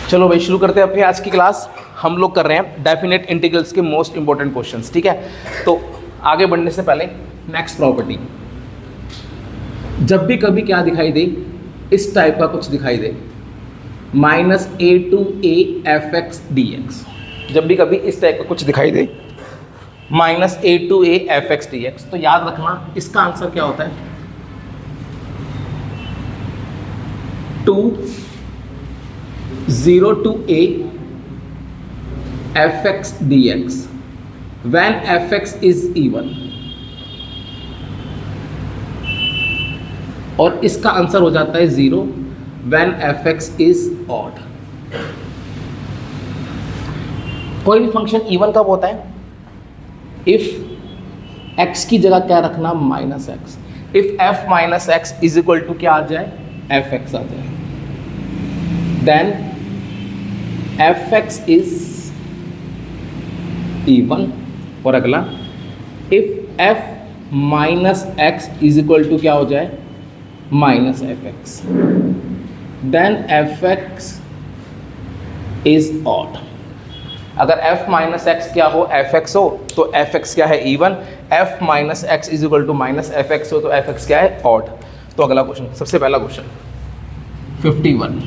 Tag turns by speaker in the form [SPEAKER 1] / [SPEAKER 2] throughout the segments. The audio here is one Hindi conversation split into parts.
[SPEAKER 1] चलो भाई शुरू करते हैं अपनी आज की क्लास। हम लोग कर रहे हैं डेफिनेट इंटीग्रल्स के मोस्ट इंपॉर्टेंट क्वेश्चंस, ठीक है। तो आगे बढ़ने से पहले नेक्स्ट प्रॉपर्टी, जब भी कभी क्या दिखाई दे, इस टाइप का कुछ दिखाई दे, minus a to a f x d x, जब भी कभी इस टाइप का कुछ दिखाई दे minus a to a f x d x, तो याद रखना इसका आंसर क्या होता है, two 0 to a fx dx when fx is even, और इसका आंसर हो जाता है 0 when fx is odd। कोई भी फंक्शन इवन कब होता है, इफ x की जगह क्या रखना, minus x, if f minus x is equal to क्या आ जाए, fx आ जाए, then fx is even। और अगला if f minus x is equal to क्या हो जाए, minus fx, then fx is odd। अगर f माइनस एक्स क्या हो, fx हो, तो fx क्या है, even, f minus x is equal to minus fx हो, तो fx क्या है, ऑड। तो अगला क्वेश्चन, सबसे पहला क्वेश्चन 51,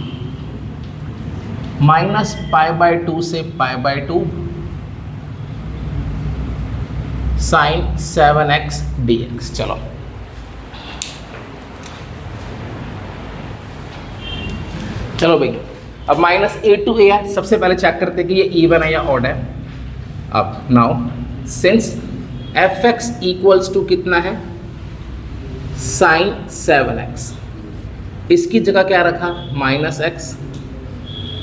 [SPEAKER 1] माइनस पाई बाय 2 से pi by 2 sine 7x dx। चलो चलो भाई, अब माइनस ए टू ए है, सबसे पहले चेक करते हैं कि ये इवन है या ऑड है। अब now since f x equals to कितना है, साइन 7x, इसकी जगह क्या रखा, minus x,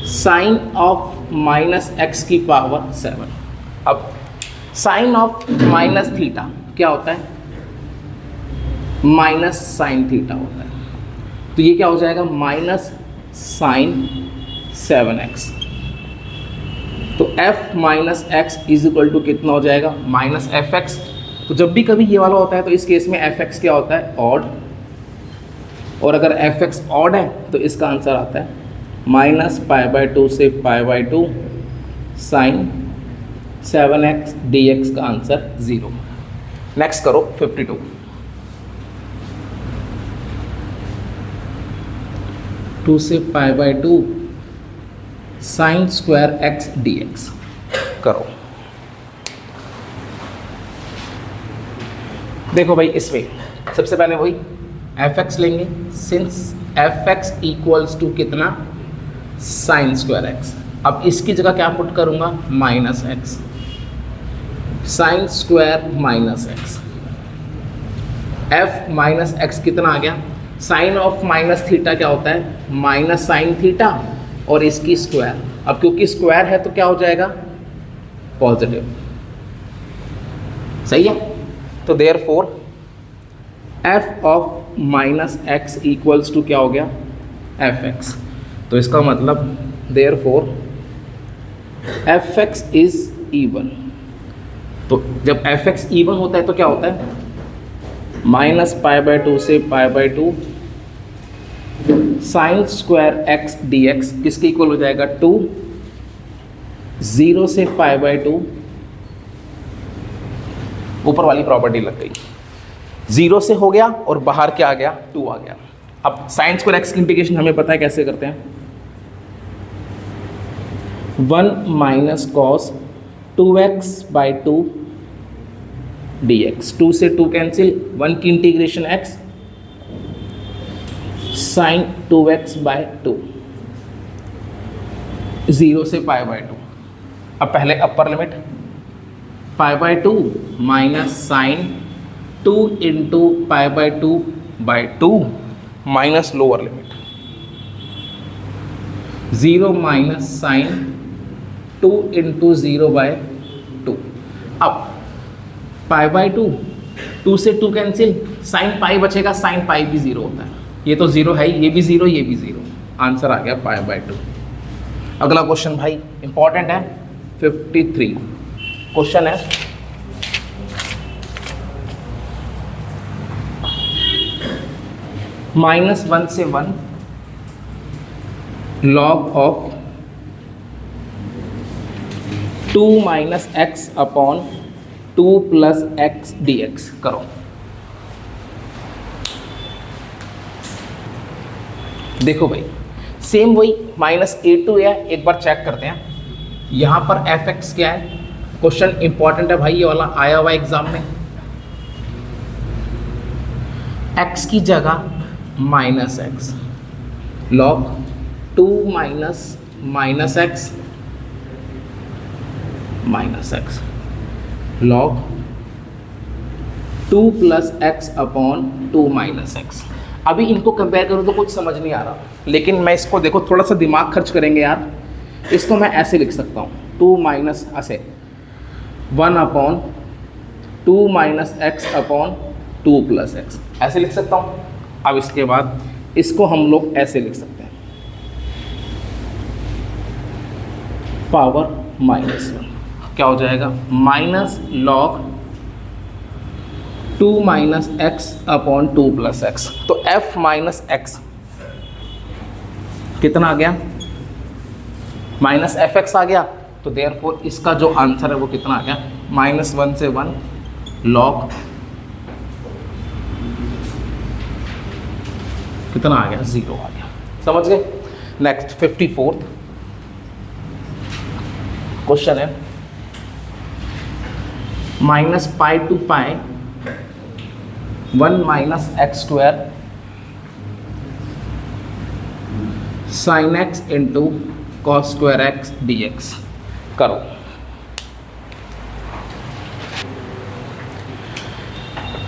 [SPEAKER 1] sine of minus x की पावर 7। अब साइन ऑफ माइनस थीटा क्या होता है, माइनस साइन थीटा होता है, तो ये क्या हो जाएगा, माइनस साइन 7x। तो f minus x is equal to कितना हो जाएगा, माइनस एफ एक्स। तो जब भी कभी ये वाला होता है तो इस केस में एफ एक्स क्या होता है, ऑड, और अगर एफ एक्स ऑड है तो इसका आंसर आता है माइनस पाई बाय 2 से pi by 2 sine 7x dx का आंसर 0। नेक्स्ट करो 52, टू से pi by 2 sine square x dx करो। देखो भाई, इसमें सबसे पहले वही fx लेंगे, सिंस fx इक्वल्स टू कितना, साइन स्क्वायर एक्स। अब इसकी जगह क्या पुट करूंगा, minus x, sine square minus x, F minus x कितना आ गया, साइन ऑफ माइनस थीटा क्या होता है, माइनस साइन थीटा, और इसकी स्क्वायर। अब क्योंकि स्क्वायर है तो क्या हो जाएगा, पॉजिटिव, सही है। तो therefore f of minus x equals to क्या हो गया, एफ एक्स। तो इसका मतलब therefore f x is even. तो जब एफ एक्स इवन होता है तो क्या होता है, माइनस पाई बाय 2 से pi by 2 sine square x d x किसके इक्वल हो जाएगा, 2, 0 से पाई बाय 2, ऊपर वाली प्रॉपर्टी लग गई, 0 से हो गया और बाहर क्या आ गया, 2 आ गया। अब साइन स्क्वायर एक्स की इंटीग्रेशन हमें पता है कैसे करते हैं, 1 minus cos 2x by 2 dx, 2 से 2 कैंसिल, 1 की integration x, sign 2x by 2, 0 से पाई बाई 2। अब पहले upper limit pi by 2 minus sine 2 into pi by 2 by 2 minus lower limit 0 minus sine 2 into 0 by 2। अब पाई बाई 2, 2 से 2 कैंसिल, साइन पाई बचेगा, साइन पाई भी 0 होता है, ये तो 0 है, ये भी 0, ये भी 0, आंसर आ गया पाई बाई 2। अगला क्वेश्चन भाई इंपॉर्टेंट है, 53 क्वेश्चन है, -1 से 1 log of 2 minus x upon 2 plus x d x करो। देखो भाई सेम वही -a2 है, एक बार चेक करते हैं। यहाँ पर fx क्या है, क्वेश्चन इंपॉर्टेंट है भाई, ये वाला आया हुआ एग्जाम में। x की जगह -x log 2 minus x log 2 plus x upon 2 minus x. अभी इनको कंपेयर करूँ तो कुछ समझ नहीं आ रहा, लेकिन मैं इसको देखो थोड़ा सा दिमाग खर्च करेंगे यार। इसको मैं ऐसे लिख सकता हूँ 2 माइनस ऐसे 1 upon 2 minus x upon 2 plus x, ऐसे लिख सकता हूँ। अब इसके बाद इसको हम लोग ऐसे लिख सकते हैं पावर -1, क्या हो जाएगा minus log 2 minus x upon 2 plus x. तो f माइनस एक्स कितना आ गया, माइनस एफ एक्स आ गया। तो देयरफॉर इसका जो आंसर है वो कितना आ गया, -1 से 1 लॉग कितना आ गया, 0 आ गया। समझ गए। नेक्स्ट 54th क्वेश्चन है -pi to pi 1 minus x square sine x into cos square x d x करो।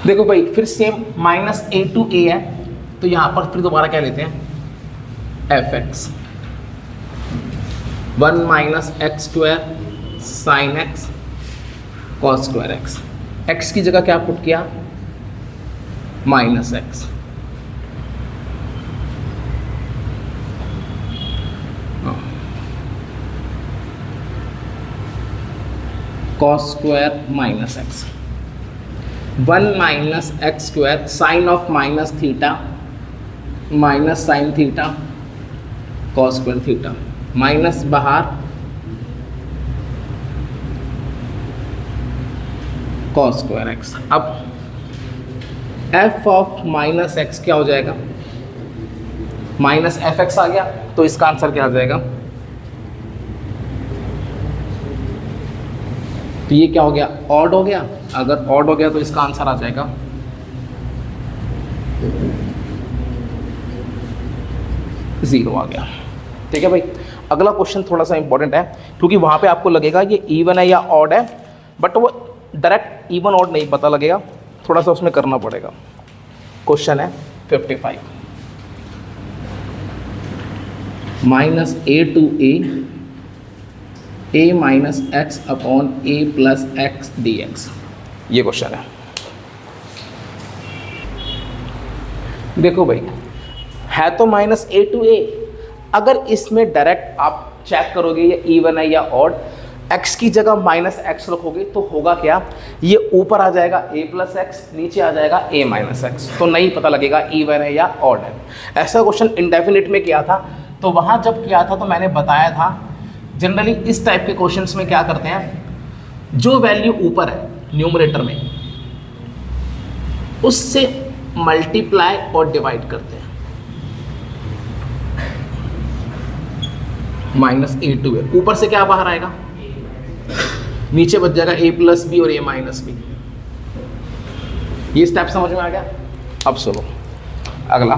[SPEAKER 1] देखो भाई फिर सेम -a टू a है, तो यहाँ पर फिर दोबारा क्या लेते हैं fx 1 minus x square sine x cos square x. x की जगह क्या पुट किया -x cos square minus x 1 minus x square sign of minus theta minus sign theta cos square theta minus बाहर कॉस स्क्वायर एक्स। अब f ऑफ माइनस एक्स क्या हो जाएगा, माइनस एफ एक्स आ गया, तो इसका आंसर क्या आ जाएगा, तो ये क्या हो गया ऑड हो गया। अगर ऑड हो गया तो इसका आंसर आ जाएगा जीरो आ गया। ठीक है भाई। अगला क्वेश्चन थोड़ा सा इंपॉर्टेंट है, क्योंकि वहां पे आपको लगेगा ये इवन है या ऑड है, बट वो डायरेक्ट इवन ऑड नहीं पता लगेगा, थोड़ा सा उसमें करना पड़ेगा। क्वेश्चन है 55 -a to a minus x upon a plus x d x, ये क्वेश्चन है। देखो भाई है तो -a टू a, अगर इसमें डायरेक्ट आप चेक करोगे ये इवन है या ऑड, x की जगह -x रखोगे तो होगा क्या, ये ऊपर आ जाएगा a प्लस एक्स, नीचे आ जाएगा a माइनस एक्स, तो नहीं पता लगेगा इवन है या ऑड है। ऐसा क्वेश्चन इंडेफिनिट में किया था, तो वहाँ जब किया था तो मैंने बताया था जनरली इस टाइप के क्वेश्चंस में क्या करते हैं, जो वैल्यू ऊपर है न्यूमरेटर में उससे मल्टीप्लाई और डिवाइड करते हैं। -a टू a, ऊपर से क्या बाहर आएगा, नीचे बच जाएगा a प्लस बी और a माइनस बी। ये स्टेप समझ में आ गया। अब सुनो अगला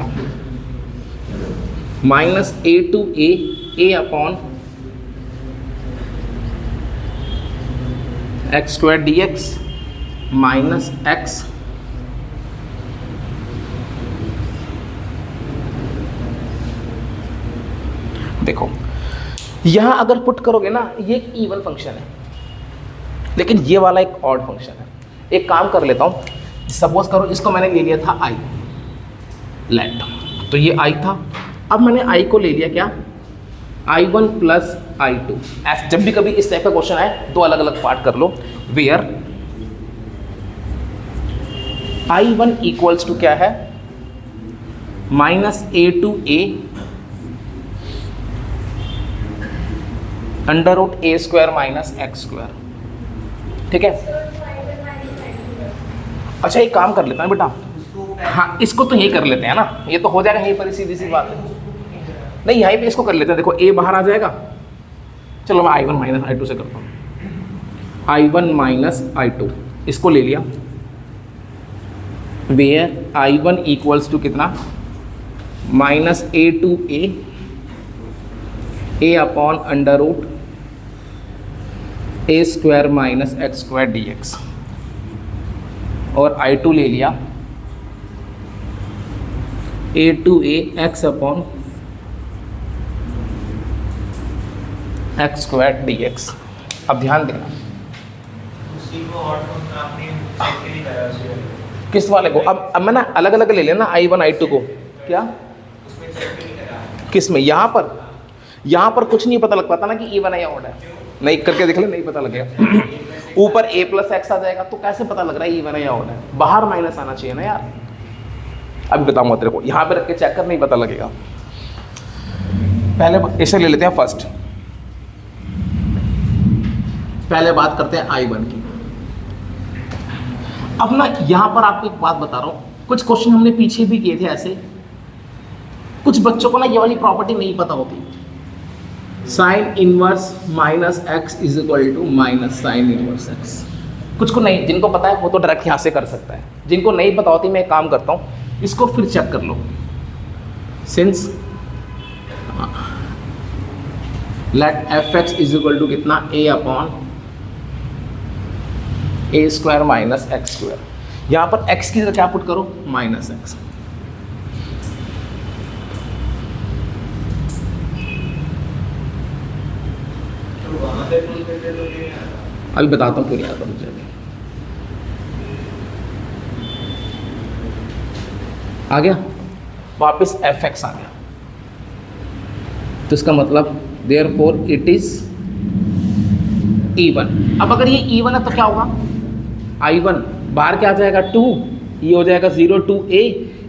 [SPEAKER 1] -a to a upon x square d x minus x देखो यहां अगर पुट करोगे ना, ये एक इवन फंक्शन है, लेकिन ये वाला एक ऑड फंक्शन है। एक काम कर लेता हूं, सपोज करो इसको मैंने ले लिया था i लेट, तो ये i था, अब मैंने i को ले लिया क्या i1 प्लस i2। जब भी कभी इस टाइप का क्वेश्चन आए दो अलग अलग पार्ट कर लो, वेयर i1 इक्वल्स टू क्या है -a to a under root a square minus x square, ठीक है। अच्छा एक काम कर लेते हैं बेटा, हाँ इसको तो यही कर लेते हैं ना, ये तो हो जाएगा यहीं पर, सीधी सी बात है। नहीं यहीं पे इसको कर लेते हैं, देखो ए बाहर आ जाएगा। चलो मैं I1 माइनस I2 से करता हूँ। I1 माइनस I2 इसको ले लिया, वेयर I1 इक्वल्स टू कितना, minus A upon under root a square minus x square d x, और I2 ले लिया A x upon x square d x. अब ध्यान देना
[SPEAKER 2] उसी को और आपने चेक के लिए करा उसी
[SPEAKER 1] किस वाले को, अब मैं ना अलग अलग ले लेना I1 I2 को, क्या
[SPEAKER 2] उसमें चेक के लिए करा
[SPEAKER 1] किस में, यहाँ पर कुछ नहीं पता लग पाता ना कि इवन है या ऑड है, नहीं करके देख ले, नहीं पता लगेगा। ऊपर a प्लस एक्स आ जाएगा तो कैसे पता लग रहा है इवन है या ऑड है, बाहर माइनस आना चाहिए ना यार। अभी बताऊंगा तेरे को, यहाँ पे रख के चेक कर, नहीं पता लगेगा। पहले इसे ले लेते हैं फर्स्ट, पहले बात करते हैं I1 की। अब ना यहाँ पर आपको एक बात बता रहा हूँ, कुछ क्वेश्चन हमने पीछे भी किए थे ऐसे, कुछ बच्चों को ना ये वाली प्रॉपर्टी नहीं पता होती, sine inverse minus x is equal to minus sine inverse x. कुछ को नहीं, जिनको पता है वो तो डायरेक्ट यहाँ से कर सकता है, जिनको नहीं पता होती मैं एक काम करता हूँ, इसको फिर चेक कर लो। Since let f x is equal to कितना, a upon a square minus x square, यहाँ पर x की जगह क्या पुट करो, माइनस एक्स। अभी बताता हूँ क्यों नहीं आता मुझे अभी। आ गया वापस एफ एक्स आ गया, तो इसका मतलब देयरफॉर इट इज इवन। अब अगर ये इवन है तो क्या होगा, I1 बाहर क्या आ जाएगा 2, ये हो जाएगा 0 2a,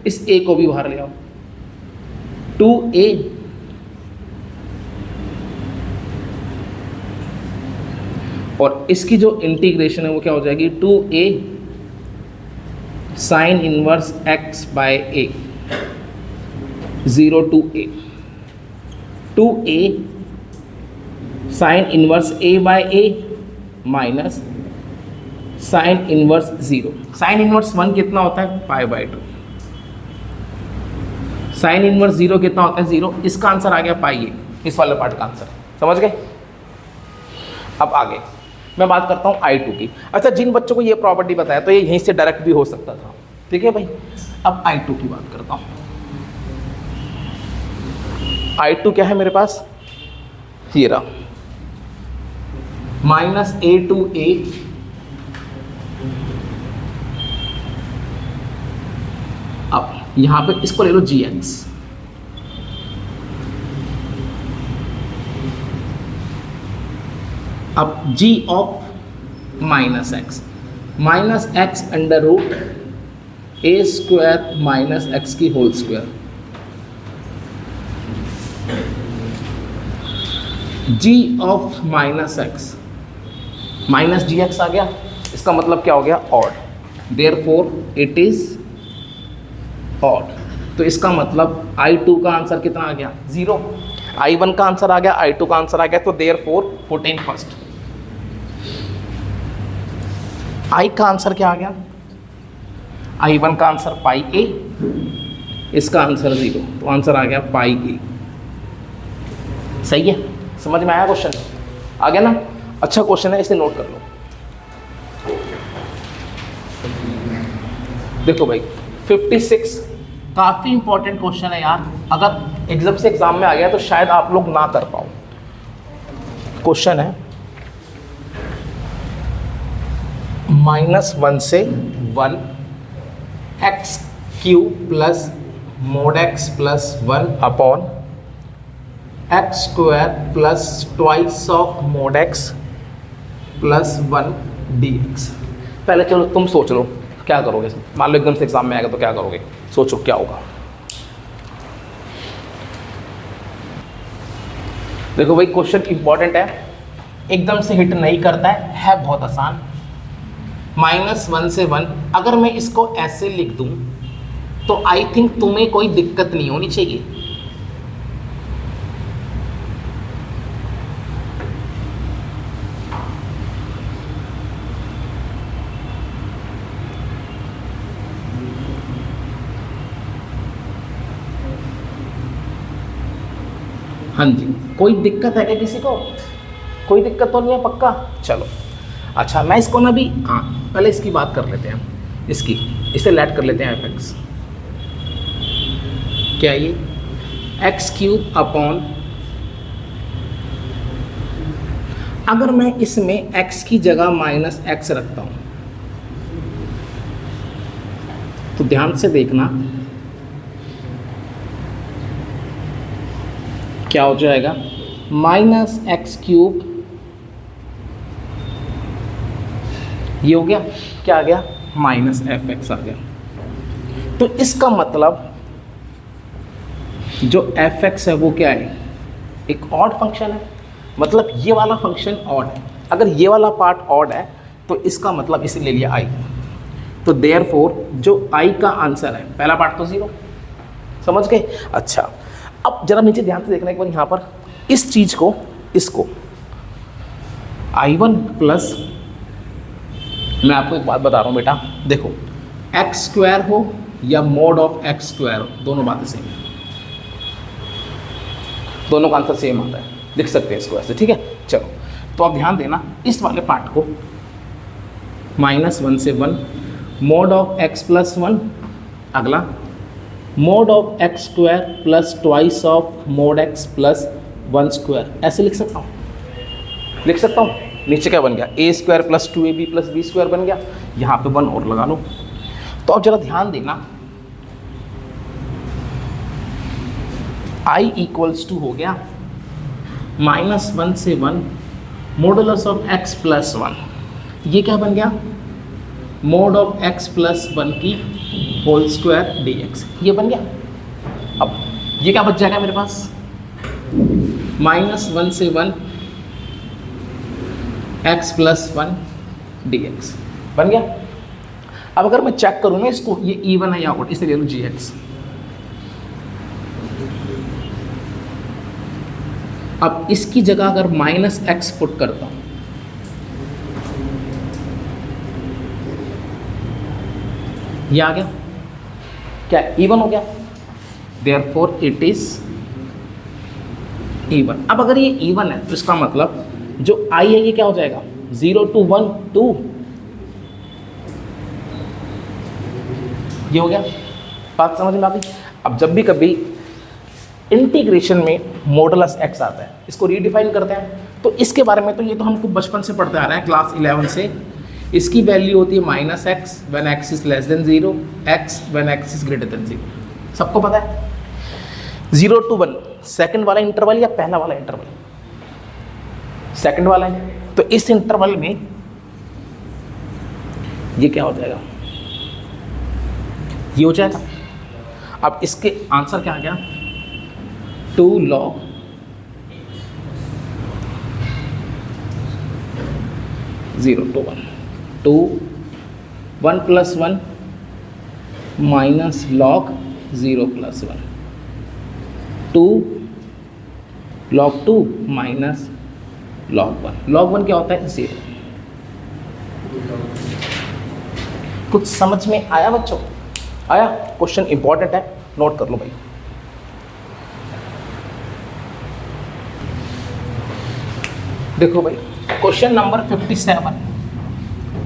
[SPEAKER 1] इस a को भी बाहर ले आओ 2a, और इसकी जो इंटीग्रेशन है वो क्या हो जाएगी 2a sine inverse x by a, 0 2a, 2a sine inverse a by a minus sine inverse 0। Sine inverse 1 कितना होता है, पाई बाय 2। साइन इनवर्स 0 कितना होता है, 0। इसका आंसर आ गया पाई ए, इस वाले पार्ट का आंसर, समझ गए। अब आगे मैं बात करता हूँ I2 की। अच्छा जिन बच्चों को ये प्रॉपर्टी बताया तो ये यहीं से डायरेक्ट भी हो सकता था, ठीक है भाई। अब I2 की बात करता हूँ। I2 क्या है मेरे पास, ये रहा, माइनस A2a अब यहां पे इसको ले लो gx, अब g of minus x under root a square minus x की whole square, g of minus x minus g x आ गया, इसका मतलब क्या हो गया, odd, therefore it is odd. तो इसका मतलब I2 का आंसर कितना आ गया, 0। I1 का आंसर आ गया, I2 का आंसर आ गया, तो therefore put in first. I का आंसर क्या आ गया, I1 का आंसर पाई ए, इसका आंसर 0, तो आंसर आ गया पाई ए। सही है, समझ में आया क्वेश्चन, आ गया ना। अच्छा क्वेश्चन है, इसे नोट कर लो। देखो भाई 56 काफ़ी इंपॉर्टेंट क्वेश्चन है यार, अगर एग्जाम से एग्जाम में आ गया तो शायद आप लोग ना कर पाओ। क्वेश्चन है -1 से 1 x cube plus mode x plus 1 upon x square plus twice of mode x plus 1 D x. पहले चलो तुम सोच लो क्या करोगे, मान लो एकदम से एग्जाम में आएगा तो क्या करोगे, सोचो क्या होगा। देखो भाई क्वेश्चन इंपॉर्टेंट है, एकदम से हिट नहीं करता है बहुत आसान। -1 से 1 अगर मैं इसको ऐसे लिख दूं तो आई थिंक तुम्हें कोई दिक्कत नहीं होनी चाहिए। हाँ जी, कोई दिक्कत है क्या किसी को? कोई दिक्कत तो नहीं है पक्का? चलो अच्छा, मैं इसको ना भी पहले इसकी बात कर लेते हैं, इसे लेट कर लेते हैं fx। क्या ये x³ अपॉन, अगर मैं इसमें x की जगह -x रखता हूं तो ध्यान से देखना क्या हो जाएगा, -x³, ये हो गया, क्या आ गया, -fx आ गया। तो इसका मतलब जो fx है वो क्या है, एक ऑड फंक्शन है, मतलब ये वाला फंक्शन ऑड है। अगर ये वाला पार्ट ऑड है तो इसका मतलब इसे ले लिया i, तो देयरफॉर जो i का आंसर है, पहला पार्ट तो 0, समझ गए? अच्छा, अब जरा नीचे ध्यान से देखना एक बार, यहाँ पर इस चीज को, इसको i1 प्लस, मैं आपको एक बात बता रहा हूँ बेटा, देखो x² हो या mod ऑफ x² हो, दोनों बातें सेम है, दोनों का आंसर सेम आता है, लिख सकते हैं इसको ऐसे, ठीक है? चलो, तो अब ध्यान देना इस वाले पार्ट को, -1 से 1 mod ऑफ x प्लस 1, अगला mod of x² plus twice of mod x plus 1², ऐसे लिख सकता हूँ, नीचे क्या बन गया, a² plus 2ab plus b² बन गया, यहाँ पे 1 और लगा लो। तो अब जरा ध्यान देना, i इक्वल्स टू हो गया -1 से 1 मॉडुलस ऑफ x प्लस 1, ये क्या बन गया, mod ऑफ x प्लस 1 की होल स्क्वायर dx, ये बन गया। अब ये क्या बच जाएगा मेरे पास, -1 से 1 x प्लस 1 dx बन गया। अब अगर मैं चेक करूँ ना इसको, ये इवन है या ऑड, इसे ले लूँ gx। अब इसकी जगह अगर -x पुट करता हूँ, ये आ गया, क्या इवन हो गया, देयरफॉर इट इज इवन। अब अगर ये इवन है तो इसका मतलब जो i है ये क्या हो जाएगा, 0 to 1 2, ये हो गया, बात समझ में आ गई? अब जब भी कभी इंटीग्रेशन में मॉडुलस x आता है, इसको रीडिफाइन करते हैं, तो इसके बारे में तो ये तो हमको बचपन से पढ़ते आ रहे हैं, क्लास 11 से। इसकी वैल्यू होती है -x when x is less than 0, x when x is greater than 0, सबको पता है। 0 to 1 सेकंड वाला इंटरवल या पहला वाला इंटरवल, सेकंड वाला है, तो इस इंटरवल में ये क्या हो जाएगा, ये हो जाएगा। अब इसके आंसर क्या आ गया, 2 log 0 to 1, 2 1 plus 1 minus log 0 plus 1, 2 log 2 minus log 1, log 1 क्या होता है, 0। कुछ समझ में आया बच्चों? आया? क्वेश्चन इंपॉर्टेंट है, नोट कर लो भाई। देखो भाई, क्वेश्चन नंबर 57,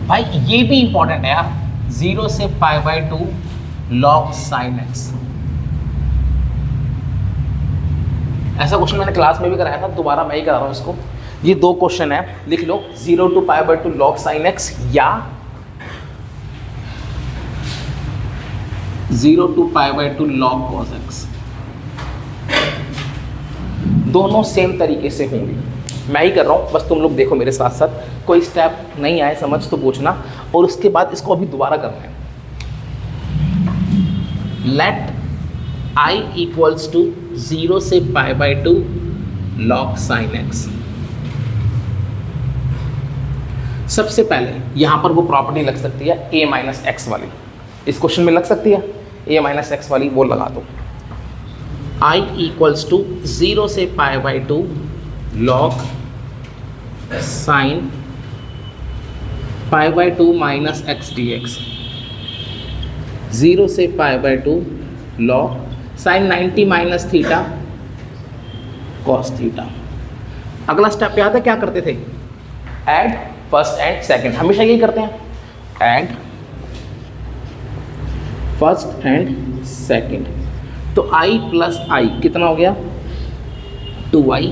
[SPEAKER 1] भाई ये भी इंपॉर्टेंट है यार, 0 से π/2 log sin x। ऐसा क्वेश्चन मैंने क्लास में भी कराया था, दोबारा मैं ही करा रहा हूँ इसको। ये 2 क्वेश्चन है, लिख लो, 0 to π/2 log sin x या 0 to π/2 log cos x, दोनों सेम तरीके से होंगे। मैं ही कर रहा हूँ, बस तुम लोग देखो मेरे साथ साथ, कोई स्टेप नहीं आए समझ तो पूछना, और उसके बाद इसको अभी दोबारा करना है। लेट i इक्वल्स टू 0 से π/2 log sin x। सबसे पहले यहाँ पर वो प्रॉपर्टी लग सकती है a माइनस एक्स वाली, इस क्वेश्चन में लग सकती है a माइनस एक्स वाली, वो लगा दो। I इक्वल्स टू 0 से π/2 log sine π/2 minus x d x, 0 से π/2 log sine 90 minus theta cos theta. अगला स्टेप याद है क्या करते थे? ऐड फर्स्ट एंड सेकंड, हमेशा यही करते हैं, ऐड फर्स्ट एंड सेकंड। तो i प्लस आई कितना हो गया? 2i।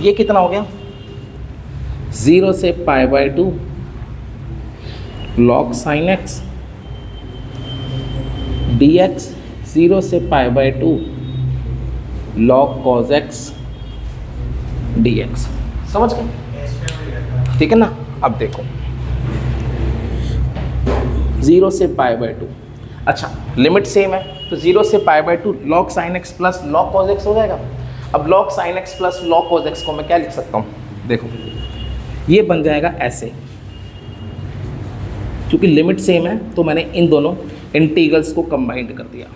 [SPEAKER 1] ये कितना हो गया? 0 से π/2 log साइन x dx, 0 से π/2 log cos x dx। समझ गए? ठीक है ना? अब देखो 0 से π/2, अच्छा लिमिट सेम है तो 0 से π/2 log sin x plus log cos x हो जाएगा। अब log sin x plus log cos x को मैं क्या लिख सकता हूँ? देखो ये बन जाएगा ऐसे, क्योंकि लिमिट सेम है तो मैंने इन दोनों इंटीग्रल्स को कंबाइंड कर दिया।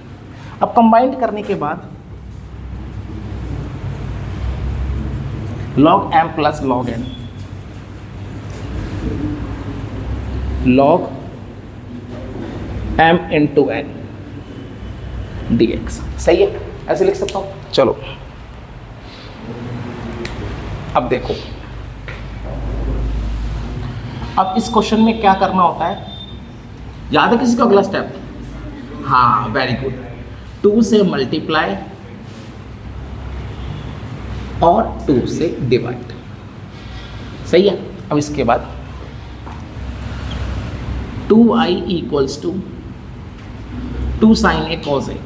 [SPEAKER 1] अब कंबाइंड करने के बाद log m plus log n, log m into n dx, सही है? ऐसे लिख सकता हूँ। चलो अब देखो, अब इस क्वेश्चन में क्या करना होता है, याद है किसी को अगला स्टेप? हाँ वेरी गुड, 2 से मल्टीप्लाई और 2 से डिवाइड, सही है? अब इसके बाद 2i equals to 2 sine a cos a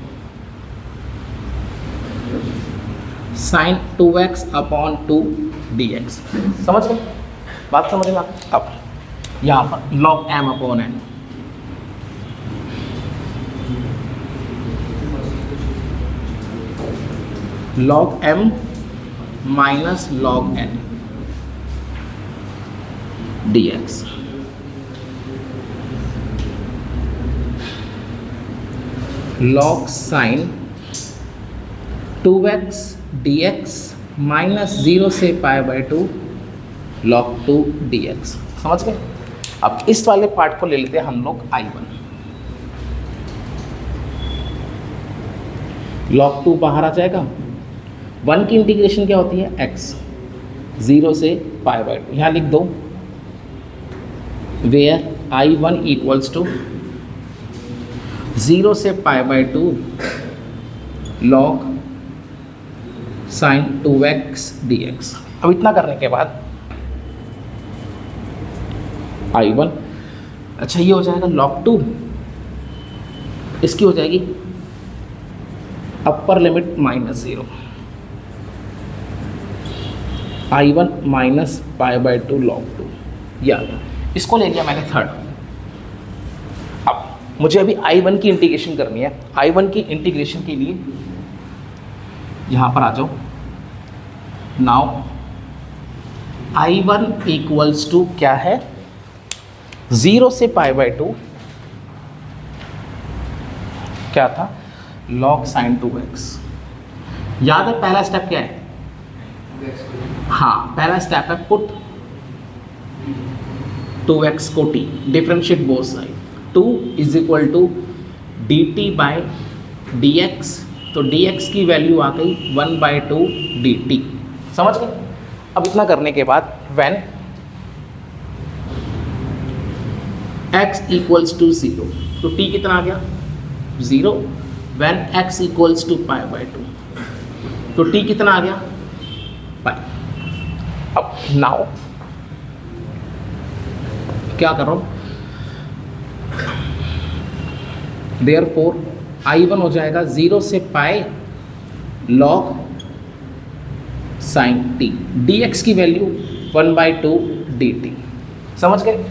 [SPEAKER 1] sine 2x upon 2 dx। समझ गए? बात समझ में? अब यहाँ पर log m upon n, log m minus log n dx, log sine 2x dx minus 0 से π/2 log 2 dx। समझ गए? अब इस वाले पार्ट को ले लेते हैं हम लोग I1, log 2 बाहर आ जाएगा, 1 की इंटीग्रेशन क्या होती है? x, 0 से π/2, यहाँ लिख दो वेयर I1 इक्वल्स टू 0 से π/2 log साइन 2x dx। अब इतना करने के बाद I1, अच्छा ये हो जाएगा log 2, इसकी हो जाएगी upper limit -0, I1 minus π/2 log 2, ये आ गया। इसको ले लिया मैंने थर्ड। अब मुझे अभी I1 की इंटीग्रेशन करनी है। I1 की इंटीग्रेशन के लिए यहाँ पर आ जाओ। नाउ I1 इक्वल्स टू क्या है? 0 से π/2 क्या था? log sine 2x। याद है पहला स्टेप क्या है? हाँ पहला स्टेप है पुट 2x को t, differentiate both side, 2 is equal to dt by dx, तो dx की वैल्यू आ गई 1/2 dt। समझ गए? अब इतना करने के बाद when x इक्वल्स टू 0, तो t कितना आ गया? 0। when x इक्वल्स टू π/2, तो t कितना आ गया? पाई। अब नाउ क्या कर रहा हूँ? देयरफॉर I1 हो जाएगा 0 से पाई log साइन t, dx की वैल्यू 1/2 dt। समझ गए?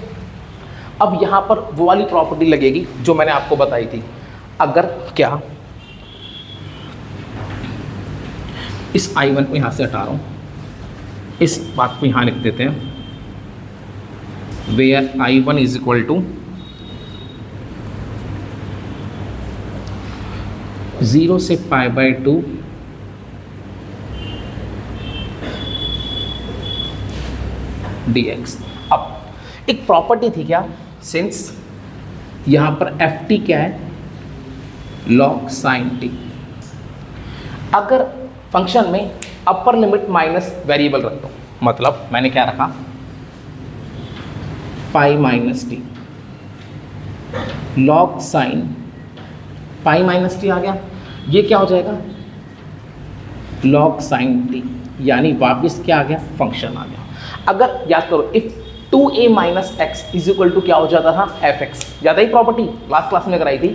[SPEAKER 1] अब यहाँ पर वो वाली प्रॉपर्टी लगेगी जो मैंने आपको बताई थी। अगर क्या इस I1 को यहाँ से हटा रहा हूँ, इस बात को यहाँ लिख देते हैं, where I1 is equal to 0 से π/2 dx। अब एक प्रॉपर्टी थी क्या, सिंस यहाँ पर एफ टी क्या है, log sin t। अगर फंक्शन में अपर लिमिट माइनस वेरिएबल रख दो, मतलब मैंने क्या रखा, pi minus t, log sin pi minus t आ गया, ये क्या हो जाएगा, log sin t, यानी वापस क्या आ गया, फंक्शन आ गया। अगर याद करो, if 2a minus x is equal to क्या हो जाता था, एफ एक्स, याद आई प्रॉपर्टी लास्ट क्लास में कराई थी।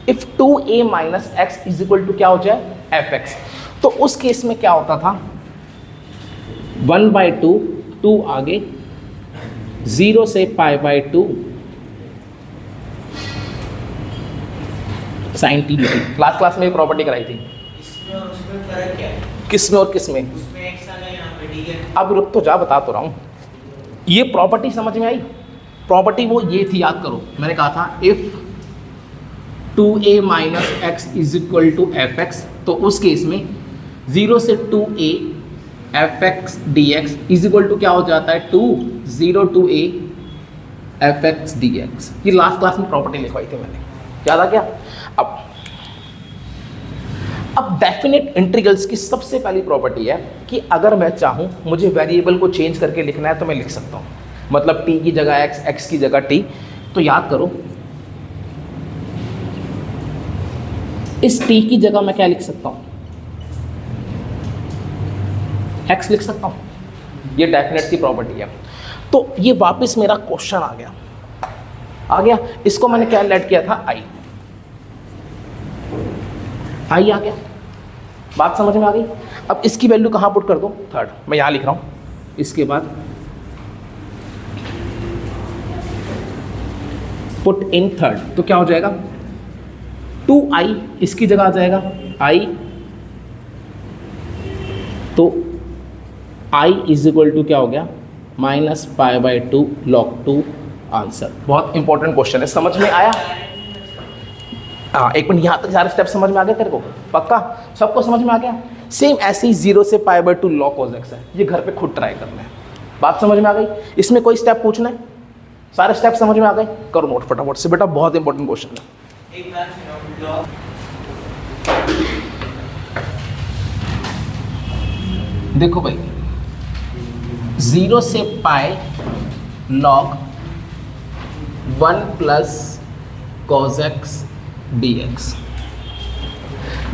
[SPEAKER 1] If 2a minus x is equal to क्या हो जाए, एफ एक्स, तो उस केस में क्या होता था, 1/2, 2 आगे, 0 से π/2 sine t dt। Last class में प्रॉपर्टी कराई थी।
[SPEAKER 2] इसमें और उसमें फर्क क्या है?
[SPEAKER 1] किस में और किस में?
[SPEAKER 2] उसमें एक्स आ गया, यहाँ पे डी है।
[SPEAKER 1] अब रुक तो जा, बता तो रहा हूँ। ये प्रॉपर्टी समझ में आई? प्रॉपर्टी वो ये थी, याद करो, मैंने कहा था if 2a minus x is equal to f x, तो उस केस में 0 से 2a एफ x d x is equal to क्या हो जाता है, 0 to a f x d x. ये लास्ट क्लास में प्रॉपर्टी लिखवाई थी मैंने, याद आ गया? अब डेफिनेट इंटीग्रल्स की सबसे पहली प्रॉपर्टी है कि अगर मैं चाहूं मुझे वेरिएबल को चेंज करके लिखना है तो मैं लिख सकता हूं, मतलब t की जगह x, x की जगह t। तो याद करो, इस t की जगह मैं क्या लिख सकता हूं, x लिख सकता हूं। ये डेफिनेट की प्रॉपर्टी है। तो ये वापस मेरा क्वेश्चन आ गया, इसको मैंने क्या लेट किया था, i आ गया, बात समझ में आ गई? अब इसकी वैल्यू कहाँ पुट कर दो, थर्ड, मैं यहाँ लिख रहा हूँ। इसके बाद पुट इन थर्ड, तो क्या हो जाएगा, 2i इसकी जगह आ जाएगा i, तो i इज इक्वल टू क्या हो गया, -π/2 log 2 आंसर। बहुत इंपॉर्टेंट क्वेश्चन है, समझ में आया? हाँ, एक मिनट, यहाँ तक सारे स्टेप समझ में आ गए तेरे को? पक्का सबको समझ में आ गया? सेम ऐसे ही 0 से π/2 log cos x है, ये घर पे खुद ट्राई करना है। बात समझ में आ गई? इसमें कोई स्टेप पूछना है? सारे स्टेप समझ में आ गए? करो नोट फटाफट से बेटा, बहुत इंपॉर्टेंट क्वेश्चन है।
[SPEAKER 2] एक बार सुनो,
[SPEAKER 1] देखो भाई, 0 से पाई log 1 plus cos x dx।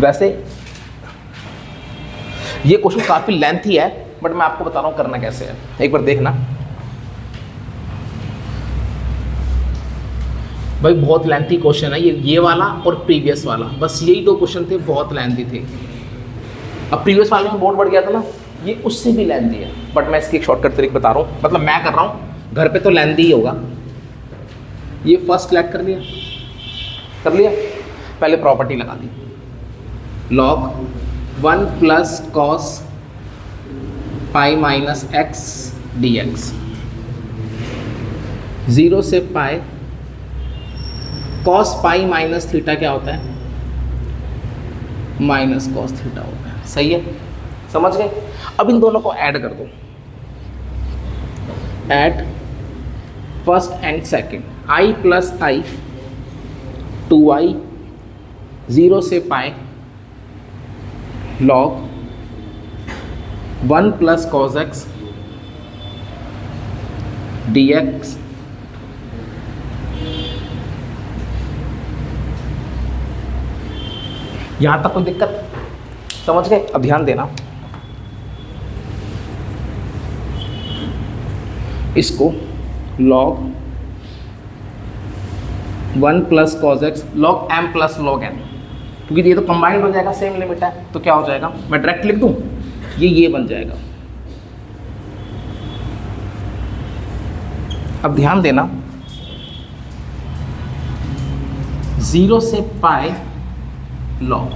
[SPEAKER 1] वैसे ये क्वेश्चन काफ़ी लेंथी है, बट मैं आपको बता रहा हूँ करना कैसे है, एक बार देखना भाई। बहुत लेंथी क्वेश्चन है ये वाला और प्रीवियस वाला, बस यही दो क्वेश्चन थे, बहुत लेंथी थे। अब प्रीवियस वाले में बोर्ड बढ़ गया था ना, ये उससे भी लेंथी है, बट मैं इसकी एक शॉर्टकट तरीका बता रहा हूँ, मतलब मैं कर रहा हूँ, घर पे तो लेंथी ही होगा। ये फर्स्ट सेलेक्ट कर लिया, पहले प्रॉपर्टी लगा दी, log 1 प्लस cos पाई माइनस एक्स dx, 0 से पाई cos पाई माइनस थीटा क्या होता है, माइनस cos थीटा होता है। सही है, समझ गए? अब इन दोनों को ऐड कर दो, add first and second, i plus i 2i 0 से पाई log 1 plus cos x dx, यहाँ तक कोई दिक्कत? समझ गए? अब ध्यान देना, इसको log 1 plus cos x log m plus log n, क्योंकि ये तो कंबाइंड हो जाएगा, सेम लिमिट है, तो क्या हो जाएगा, मैं डायरेक्ट लिख दूं, ये बन जाएगा। अब ध्यान देना, 0 से पाई log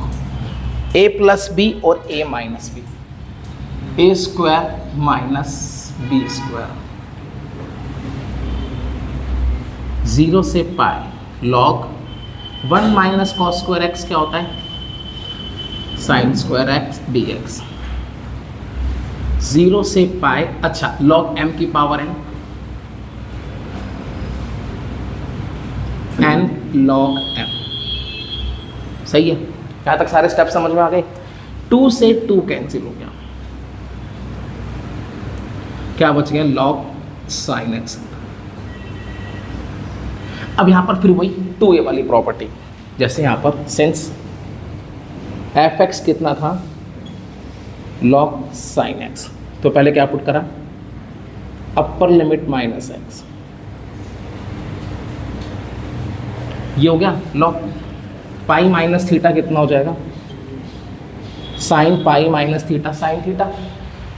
[SPEAKER 1] a प्लस बी और a minus b, a square minus b square 0 से पाई log 1 minus cos square x क्या होता है, साइन स्क्वायर एक्स dx। 0 से पाई, अच्छा log m की पावर n log m, सही है। यहाँ तक सारे स्टेप समझ में आ गए। 2 से 2 कैंसिल हो गया, क्या बच गया, log sin x। अब यहाँ पर फिर वही 2a वाली प्रॉपर्टी, जैसे यहाँ पर सिंस fx कितना था, log sin x, तो पहले क्या पुट करा, अपर लिमिट माइनस x, ये हो गया log पाई माइनस थीटा कितना हो जाएगा, sign pi minus theta sine theta.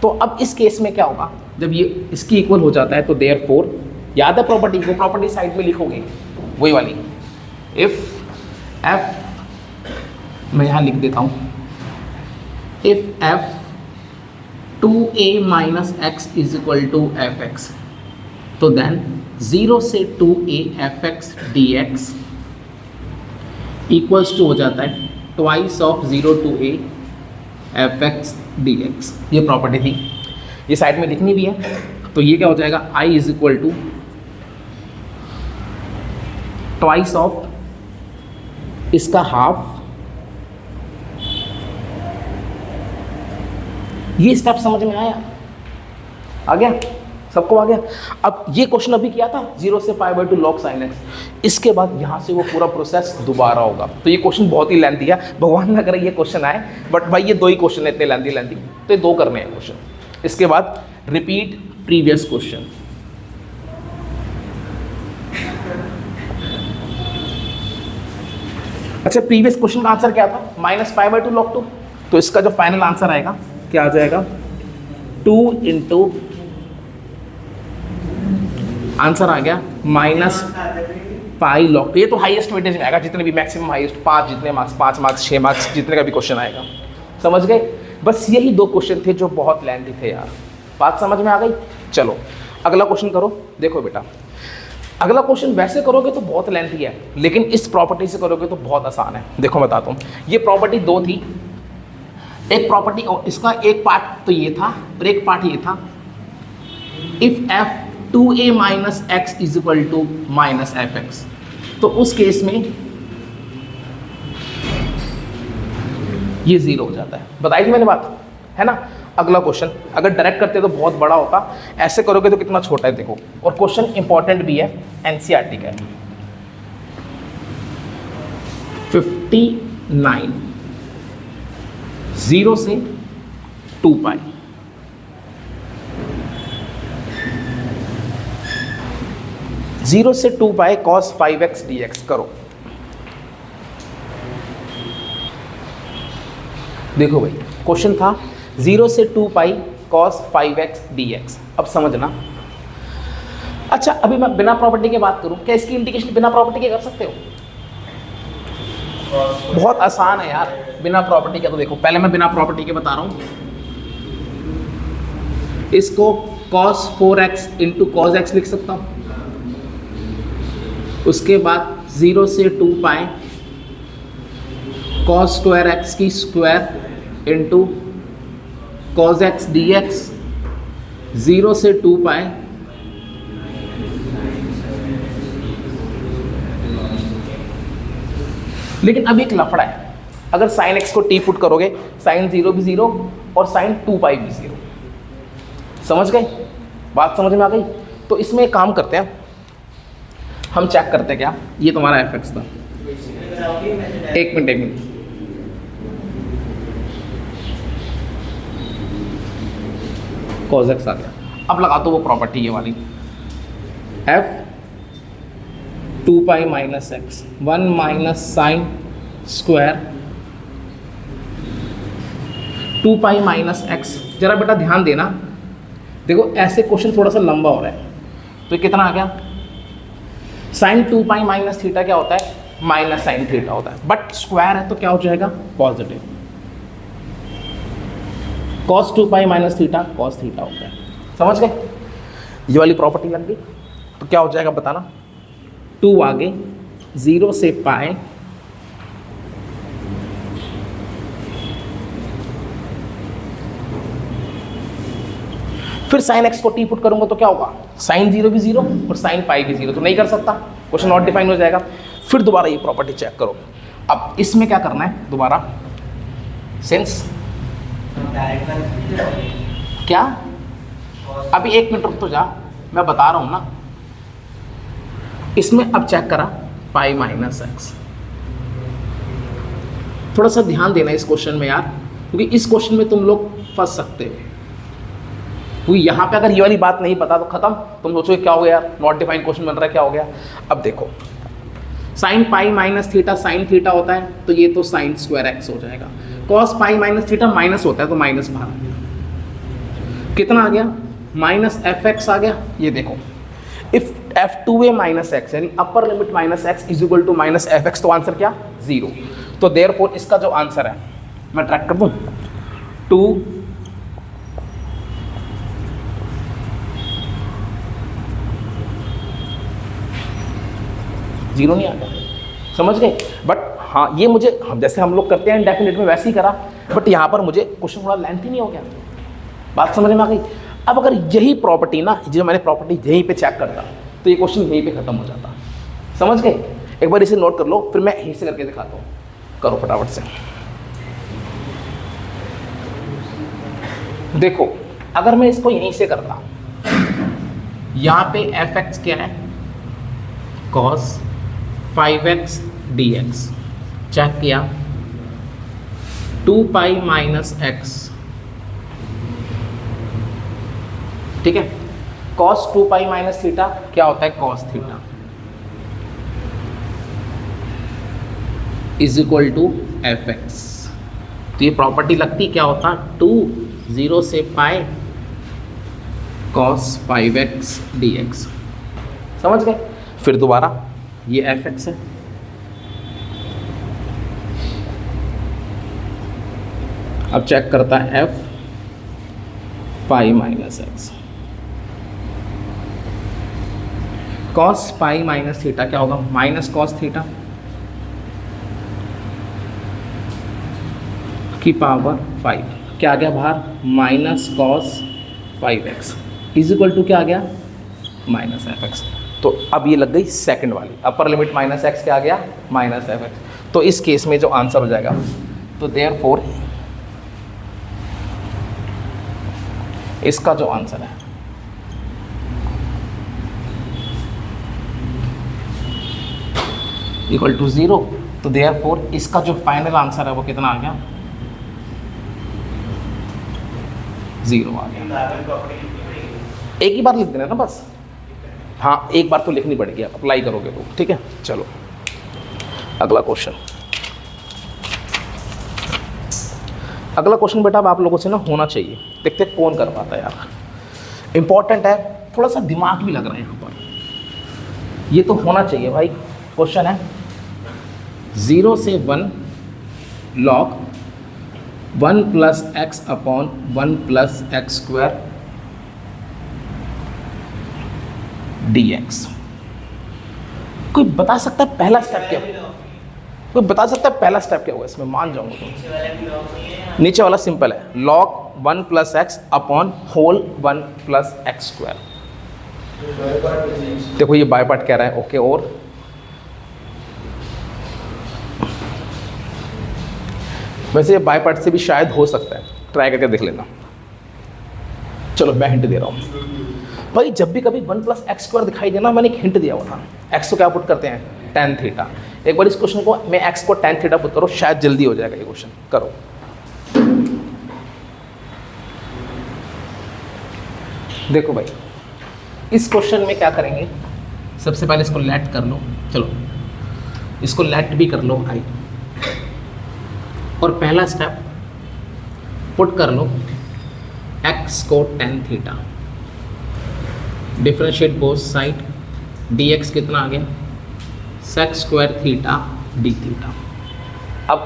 [SPEAKER 1] तो अब इस केस में क्या होगा, जब ये इसकी इक्वल हो जाता है तो देयरफॉर, याद है प्रॉपर्टी, वो प्रॉपर्टी साइड में लिखोगे वही वाली, इफ f, मैं यहाँ लिख देता हूँ, if f 2a minus x is equal to f x, तो देन 0 से 2a fx dx equals to हो जाता है twice of 0 to a fx dx। ये प्रॉपर्टी थी, ये साइड में लिखनी भी है। तो ये क्या हो जाएगा, i is equal to twice of इसका हाफ, ये स्टेप समझ में आया, आ गया सबको, आ गया। अब ये क्वेश्चन अभी किया था 0 से पाई बाई 2 log sin x, इसके बाद यहाँ से वो पूरा प्रोसेस दोबारा होगा। तो ये क्वेश्चन बहुत ही लेंथी है, भगवान ना करे ये क्वेश्चन आए, बट भाई ये 2 ही क्वेश्चन है इतने लेंथी, तो ये 2 करने हैं क्वेश्चन। इसके बाद रिपीट प्रीवियस क्वेश्चन। अच्छा, प्रीवियस क्वेश्चन का आंसर क्या था, माइनस पाई बाई 2 log 2, तो इसका जो फाइनल आंसर आएगा क्या आ जाएगा, 2 इंटू, आंसर आ गया माइनस पाई लॉग। ये तो हाईएस्ट वेटेज में आएगा, जितने भी मैक्सिमम हाईएस्ट 5, जितने मार्क्स 5 मार्क्स 6 मार्क्स जितने का भी क्वेश्चन आएगा, समझ गए। बस यही 2 क्वेश्चन थे जो बहुत लेंथी थे यार, बात समझ में आ गई। चलो अगला क्वेश्चन करो। देखो बेटा, अगला क्वेश्चन वैसे करोगे तो बहुत लेंथी है, लेकिन इस प्रॉपर्टी से करोगे तो बहुत आसान है। देखो बताता हूँ, ये प्रॉपर्टी 2 थी, एक प्रॉपर्टी और इसका एक पार्ट तो ये था और एक पार्ट ये था, if f 2a minus x is equal to minus f x, तो उस केस में ये 0 हो जाता है। बताई थी मैंने बात, है ना। अगला क्वेश्चन अगर डायरेक्ट करते तो बहुत बड़ा होता, ऐसे करोगे तो कितना छोटा है देखो, और क्वेश्चन इंपॉर्टेंट भी है, एनसीईआरटी का है। 59 0 से 2 पाई, जीरो से 2 पाई cos 5x dx करो। देखो भाई क्वेश्चन था 0 से 2 पाई cos 5x dx। अब समझना, अच्छा अभी मैं बिना प्रॉपर्टी के बात करूं, क्या इसकी इंटीग्रेशन बिना प्रॉपर्टी के कर सकते हो? बहुत आसान है यार बिना प्रॉपर्टी के। तो देखो पहले मैं बिना प्रॉपर्टी के बता रहा हूं, इसको cos 4x into cos x लिख सकता हूं, उसके बाद 0 से 2 पाई cos स्क्वायर x की square into cos x dx, 0 से 2 पाई लेकिन अब एक लफड़ा है, अगर sin x को t पुट करोगे sin 0 भी 0 और sin 2 पाई भी 0। समझ गए बात, समझ में आ गई। तो इसमें एक काम करते हैं, हम चेक करते हैं क्या, ये तुम्हारा एफ एक्स था, एक मिनट cos x आ गया। अब लगा दो वो प्रॉपर्टी ये वाली, f 2 पाई minus x 1 minus sine square 2 पाई माइनस एक्स। जरा बेटा ध्यान देना, देखो ऐसे क्वेश्चन थोड़ा सा लंबा हो रहा है, तो कितना आ गया, साइन 2 पाई माइनस थीटा क्या होता है, माइनस साइन थीटा होता है, बट स्क्वायर है तो क्या हो जाएगा, पॉजिटिव। cos 2 पाई माइनस थीटा cos थीटा होता है। समझ गए, ये वाली प्रॉपर्टी लग गई। तो क्या हो जाएगा बताना, 2 आगे 0 से पाए फिर साइन एक्स को टी पुट करूंगा तो क्या होगा, साइन 0 भी 0 और साइन पाई भी 0, तो नहीं कर सकता, क्वेश्चन नॉट डिफाइन हो जाएगा। फिर दोबारा ये प्रॉपर्टी चेक करो। अब इसमें क्या करना है दोबारा, सेंस क्या, अभी 1 मिनट रुक तो जा, मैं बता रहा हूं ना। इसमें अब चेक करा पाई माइनस एक्स, थोड़ा सा ध्यान देना इस क्वेश्चन में यार, क्योंकि इस क्वेश्चन में तुम लोग फंस सकते हो। क्योंकि यहाँ पे अगर ये वाली बात नहीं पता तो खत्म, तुम सोचोगे क्या हो गया यार, नॉट डिफाइंड क्वेश्चन बन रहा है, क्या हो गया। अब देखो sign pi minus theta sine theta होता है, तो ये तो साइन स्क्वायर एक्स हो जाएगा। Cos pi minus theta minus होता है, तो माइनस बाहर आ गया। कितना आ गया, माइनस एफ एक्स आ गया। ये देखो if f two a minus x यानी upper limit minus x is equal to minus f x, तो आंसर क्या 0। तो देयरफॉर इसका जो आंसर है मैं ट्रैक कर दूं, 2 0 नहीं आ गया, समझ गए। बट हाँ ये मुझे हम जैसे हम लोग करते हैं डेफिनेट में वैसे ही करा, बट यहाँ पर मुझे क्वेश्चन थोड़ा लेंथी नहीं हो गया, बात समझ में आ गई। अब अगर यही प्रॉपर्टी ना, जो मैंने प्रॉपर्टी यहीं पे चेक करता तो ये क्वेश्चन यहीं पे खत्म हो जाता, समझ गए। एक बार इसे नोट कर लो, फिर मैं यहीं से करके दिखाता हूँ, करो फटाफट से। देखो अगर मैं इसको यहीं से करता, यहाँ पे एफ एक्स क्या है, कॉस 5x dx, चेक किया 2 पाई माइनस एक्स, ठीक है। कॉस 2 पाई माइनस थीटा क्या होता है, cos theta is equal to f x. तो ये प्रॉपर्टी लगती क्या होता, 2 0 से पाई कॉस 5x dx, समझ गए। फिर दोबारा ये एफ एक्स है, अब चेक करता है f pi minus x, cos pi minus theta क्या होगा, माइनस कॉस थीटा की पावर 5, क्या आ गया बाहर, minus cos 5x is equal to क्या आ गया, माइनस एफ एक्स। तो अब ये लग गई सेकंड वाली, अपर लिमिट माइनस एक्स क्या आ गया, माइनस एफ एक्स। तो इस केस में जो आंसर हो जाएगा, तो देयरफॉर इसका जो आंसर है इक्वल टू 0। तो देयरफॉर इसका जो फाइनल आंसर है वो कितना आ गया, 0 आ गया। एक ही बार लिख देना ना बस, हाँ एक बार तो लिखनी पड़ेगी, आप अप्लाई करोगे तो, ठीक है। चलो अगला क्वेश्चन, अगला क्वेश्चन बेटा अब आप लोगों से ना होना चाहिए, देखते हैं कौन कर पाता है यार, इंपॉर्टेंट है, थोड़ा सा दिमाग भी लग रहा है यहाँ पर, ये तो होना चाहिए भाई। क्वेश्चन है 0 से 1 log 1 plus x upon 1 plus x square dx। कोई बता सकता है पहला स्टेप क्या, कोई बता सकता है पहला स्टेप क्या होगा इसमें, मान जाऊंगा तो नीचे वाला सिंपल है, log 1 plus x upon whole 1 plus x square. देखो ये बाय पार्ट कह रहा है, ओके। और वैसे ये बाय पार्ट से भी शायद हो सकता है, ट्राई करके देख लेना। चलो मैं हिंट दे रहा हूँ भाई, जब भी कभी 1 प्लस एक्स स्क्वायर दिखाई देना, मैंने एक हिंट दिया हुआ था, एक्स को क्या पुट करते हैं, tan थीटा। एक बार इस क्वेश्चन को मैं एक्स को tan थीटा पुट करो, शायद जल्दी हो जाएगा ये क्वेश्चन, करो। देखो भाई इस क्वेश्चन में क्या करेंगे, सबसे पहले इसको लेट कर लो, चलो इसको लेट भी कर लो भाई, और पहला स्टेप पुट कर लो एक्स को tan theta, differentiate both side, dx कितना आ गया, sec square theta d theta. अब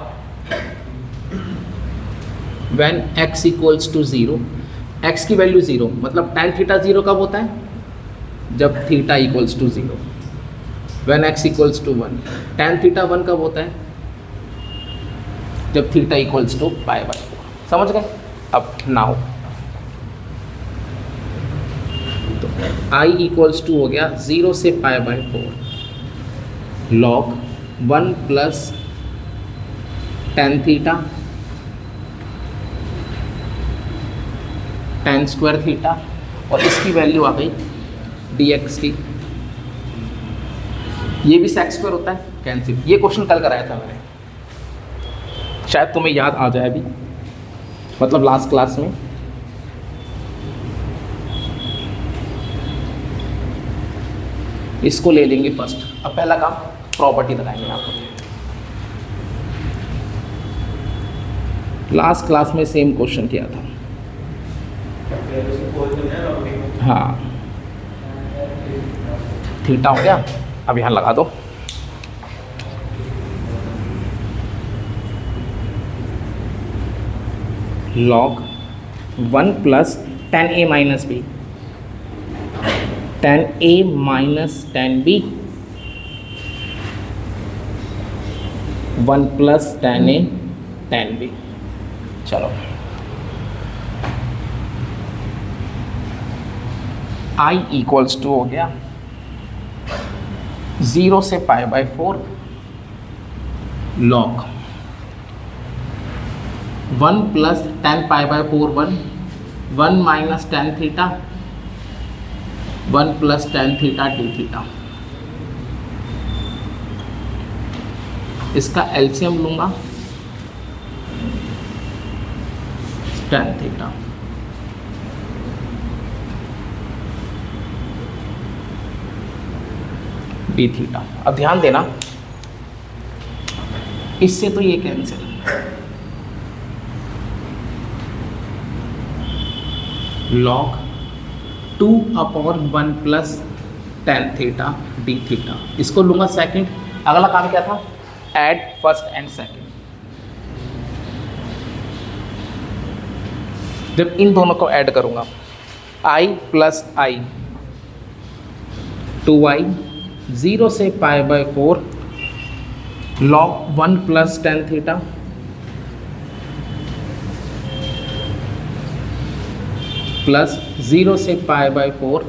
[SPEAKER 1] when x equals to 0, x की वैल्यू 0, मतलब tan थीटा 0 कब होता है, जब theta equals to 0। When x equals to 1। tan theta 1 कब होता है? जब theta equals to pi by 4। समझ गए? अब नाउ तो i इक्वल्स टू हो गया 0 से pi by 4 log 1 plus tan theta tan square theta, और इसकी वैल्यू आ गई dx की। ये भी sec स्क्वायर होता है, कैंसिल। ये क्वेश्चन कल कराया था मैंने, शायद तुम्हें याद आ जाए अभी, मतलब लास्ट क्लास में। इसको ले लेंगे फर्स्ट। अब पहला काम प्रॉपर्टी लगाएंगे यहाँ पर। लास्ट क्लास में सेम क्वेश्चन किया था। हाँ, थीटा हो गया। अब यहाँ लगा दो, log 1 plus tan a minus b, tan a minus tan b, 1 plus tan a tan b। चलो, i इक्वल्स टू हो गया 0 से pi by 4 log 1 plus tan pi by 4 1 minus tan theta 1 plus tan theta d theta. इसका एलसीएम लूंगा tan थीटा। D theta. अब ध्यान देना, इससे तो ये कैंसिल, log 2 upon 1 plus tan theta d theta. इसको लूंगा सेकंड। अगला काम क्या था? Add first and second. जब इन दोनों को ऐड करूंगा, i प्लस i 2i 0 से pi by 4 log 1 plus tan theta plus 0 से pi by 4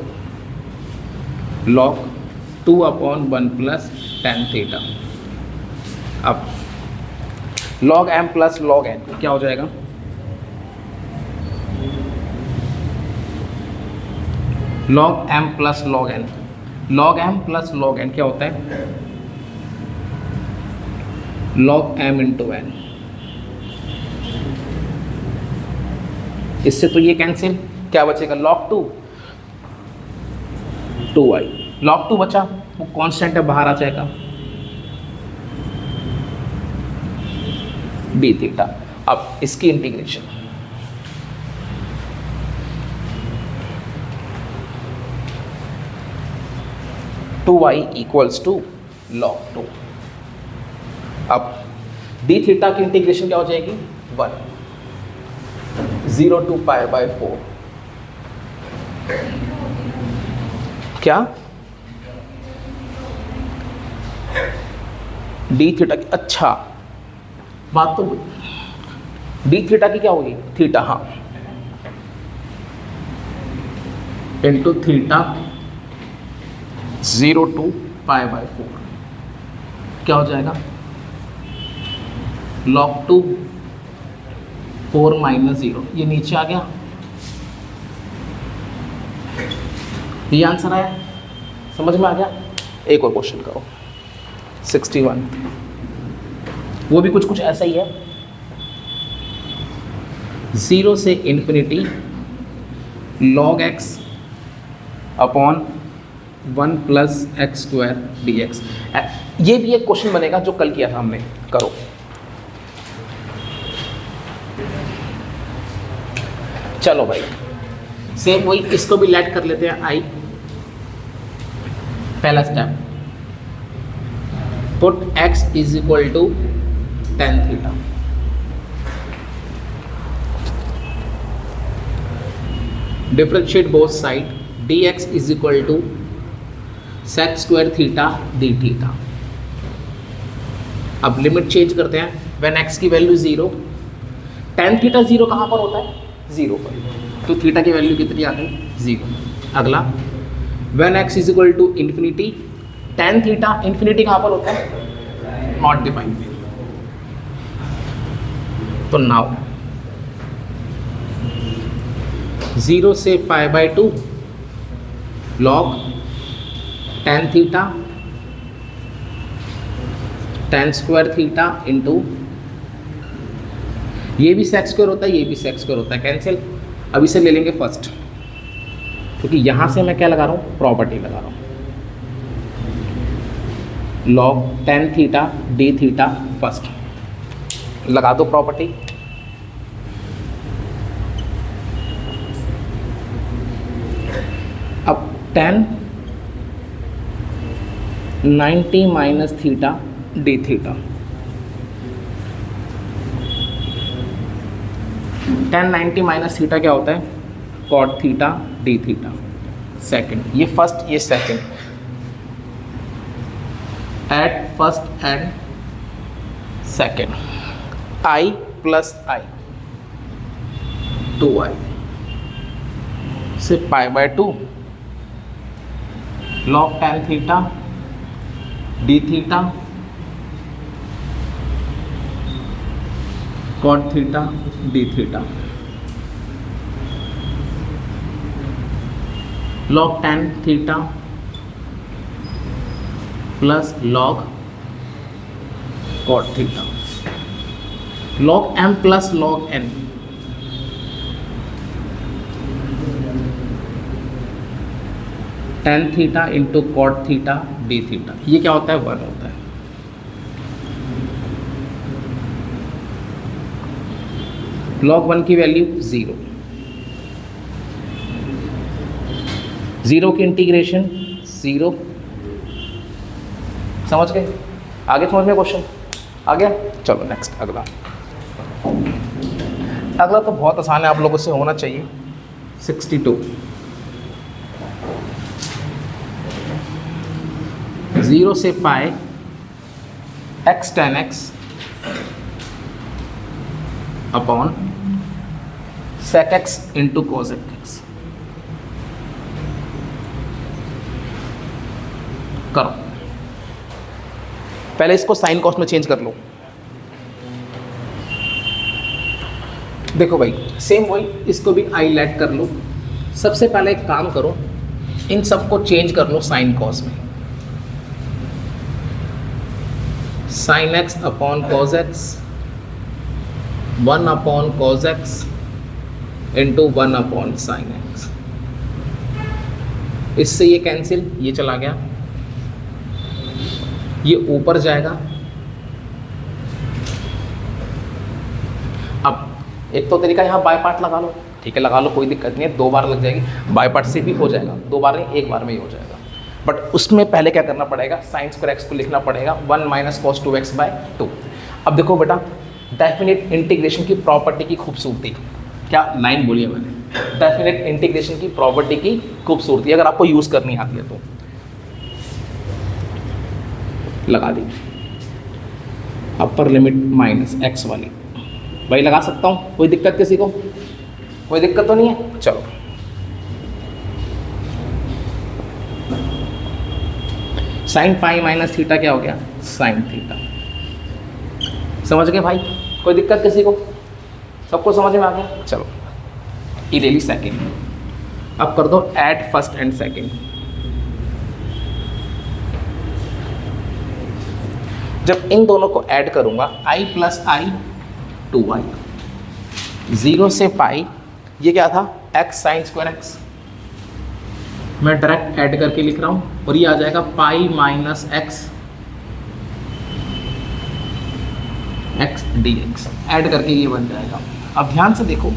[SPEAKER 1] log 2 upon 1 plus tan theta. अब log m plus log n क्या हो जाएगा? log m plus log n, log m plus log n क्या होता है? log m into n। इससे तो ये कैंसिल, क्या बचेगा? log 2 2i, log 2 बचा, वो कांस्टेंट है, बाहर आ जाएगा डी थीटा। अब इसकी integration, two y equals to log 2। अब डी थीटा की इंटीग्रेशन क्या हो जाएगी? 1 0 टू पाई बाय 4। क्या डी थीटा की? अच्छा बात तो डी थीटा की क्या होगी? थीटा, हाँ, into theta 0 to pi by 4 क्या हो जाएगा? log 2 4 माइनस 0, ये नीचे आ गया। ये आंसर आया, समझ में आ गया? एक और क्वेश्चन करो 61, वो भी कुछ ऐसा ही है। 0 से infinity log x upon 1 plus x square d x. ये भी एक क्वेश्चन बनेगा जो कल किया था हमने। करो, चलो भाई, सेम वही, इसको भी लेट कर लेते हैं। आई पहला step, put x is equal to tan theta. Differentiate both side, dx is equal to sec square theta d theta. अब लिमिट चेंज करते हैं, व्हेन एक्स की वैल्यू 0, टेन थीटा 0 कहाँ पर होता है? 0 पर, तो थीटा की वैल्यू कितनी आ गई? 0। अगला when x is equal to infinity, tan theta infinity कहाँ पर होता है? Not defined. तो नाउ 0 से π/2 log tan theta tan square theta into, ये भी सेक स्क्वायर होता है, ये भी सेक स्क्वायर होता है, कैंसिल। अब इसे ले लेंगे फर्स्ट, क्योंकि यहाँ से मैं क्या लगा रहा हूँ? प्रॉपर्टी लगा रहा हूँ। log tan theta d theta first लगा दो प्रॉपर्टी। अब tan 90 minus theta d theta, tan 90 minus theta क्या होता है? cot theta d theta. Second, ये फर्स्ट ये second, eight first and second, i plus i 2i से π/2 log tan theta d theta cot theta d theta, log tan theta plus log cot theta, log m plus log n, tan theta into cot theta d theta, ये क्या होता है? 1 होता है। log 1 की वैल्यू 0, 0 की इंटीग्रेशन 0। समझ गए? आगे समझ में क्वेश्चन आ गया? चलो नेक्स्ट, अगला। अगला तो बहुत आसान है, आप लोगों से होना चाहिए। 62, 0 से pi x tan x upon sec x into cosec x। करो, पहले इसको साइन कॉस में चेंज कर लो। देखो भाई, सेम वही, इसको भी आई लेट कर लो। सबसे पहले एक काम करो, इन सबको चेंज कर लो साइन कॉस में। Sine x upon cos x, 1 upon cos x into 1 upon sine x. इससे ये कैंसिल, ये चला गया, ये ऊपर जाएगा। अब एक तो तरीका यहाँ बाय पार्ट लगा लो, ठीक है लगा लो, कोई दिक्कत नहीं है, 2 बार लग जाएगी। बाय पार्ट से भी हो जाएगा, 2 बार नहीं 1 बार में ही हो जाएगा। बट उसमें पहले क्या करना पड़ेगा? साइन स्क्वायर एक्स को लिखना पड़ेगा 1 माइनस कॉस 2x/2। अब देखो बेटा, डेफिनेट इंटीग्रेशन की प्रॉपर्टी की खूबसूरती, क्या लाइन बोली है मैंने? डेफिनेट इंटीग्रेशन की प्रॉपर्टी की खूबसूरती, अगर आपको यूज़ करनी आती है तो लगा दी। अपर लिमिट माइनस एक्स वाली भाई लगा सकता हूँ, कोई दिक्कत किसी को? कोई दिक्कत तो नहीं है? चलो, साइन पाई माइनस थीटा क्या हो गया? Sine theta. समझ गए भाई? कोई दिक्कत किसी को? सबको समझ में आ गया? चलो, ये ले ली सेकेंड। अब कर दो ऐड फर्स्ट एंड सेकेंड। जब इन दोनों को ऐड करूंगा, i प्लस i 2i, 0 से पाई, ये क्या था? x साइन स्क्वायर एक्स, मैं डायरेक्ट ऐड करके लिख रहा हूँ, और ये आ जाएगा पाई minus x x d x, add करके ये बन जाएगा। अब ध्यान से देखो,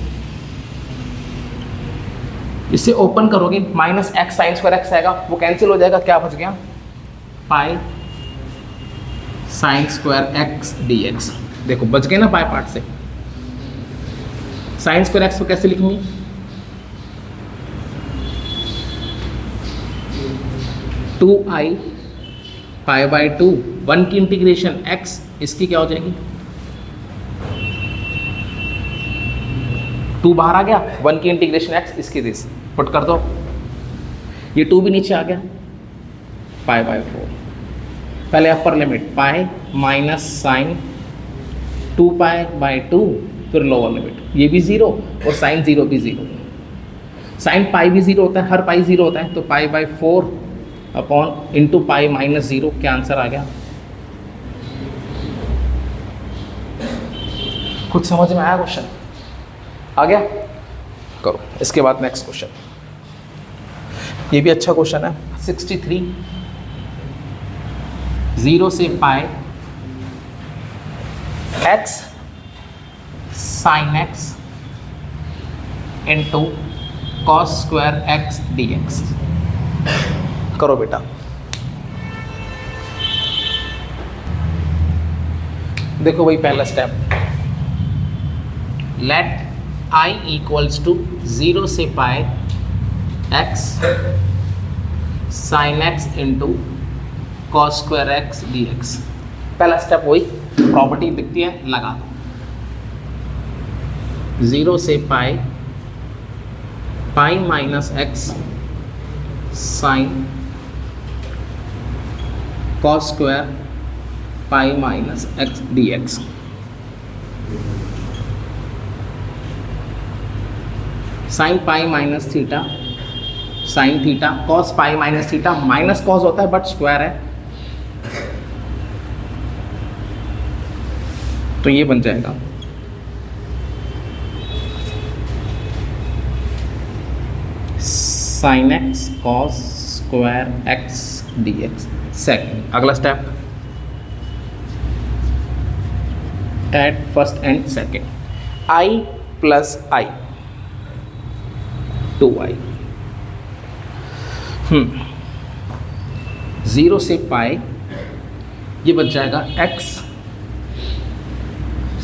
[SPEAKER 1] इसे ओपन करोगे, minus x sine square x आएगा, वो कैंसिल हो जाएगा, क्या बच गया? Pi sine square x d x. देखो बच गए ना बाय पार्ट से। साइन स्क्वायर एक्स को कैसे लिखेंगे? 2i पाई बाई 2, 1 की इंटीग्रेशन x, इसकी क्या हो जाएगी, 2 बाहर आ गया, 1 की इंटीग्रेशन x, इसकी दिस पुट कर दो, ये 2 भी नीचे आ गया, पाई बाई 4, पहले upper limit pi minus sine 2 pi by 2, फिर लोअर लिमिट, ये भी 0 और साइन 0 भी 0, साइन पाई भी 0 होता है, हर पाई 0 होता है, तो पाई by 4 upon into pi minus 0, क्या आंसर आ गया, कुछ समझ में आया क्वेश्चन, आ गया, करो। इसके बाद नेक्स्ट क्वेश्चन, ये भी अच्छा क्वेश्चन है, 63, 0 से pi x sine x into cos square x dx, करो बेटा। देखो भाई पहला step, let i equals to 0 से pi x sine x into cos square x dx, पहला स्टेप वही प्रॉपर्टी दिखती है, लगा दो, 0 से pi minus x sine cos square pi minus x dx, sine pi minus theta sine theta cos pi minus theta, minus cos होता है बट स्क्वायर है, तो ये बन जाएगा sine x cos square x dx। Second, अगला step, at first and second, i plus i 2i, 0 से पाई, ये बच जाएगा x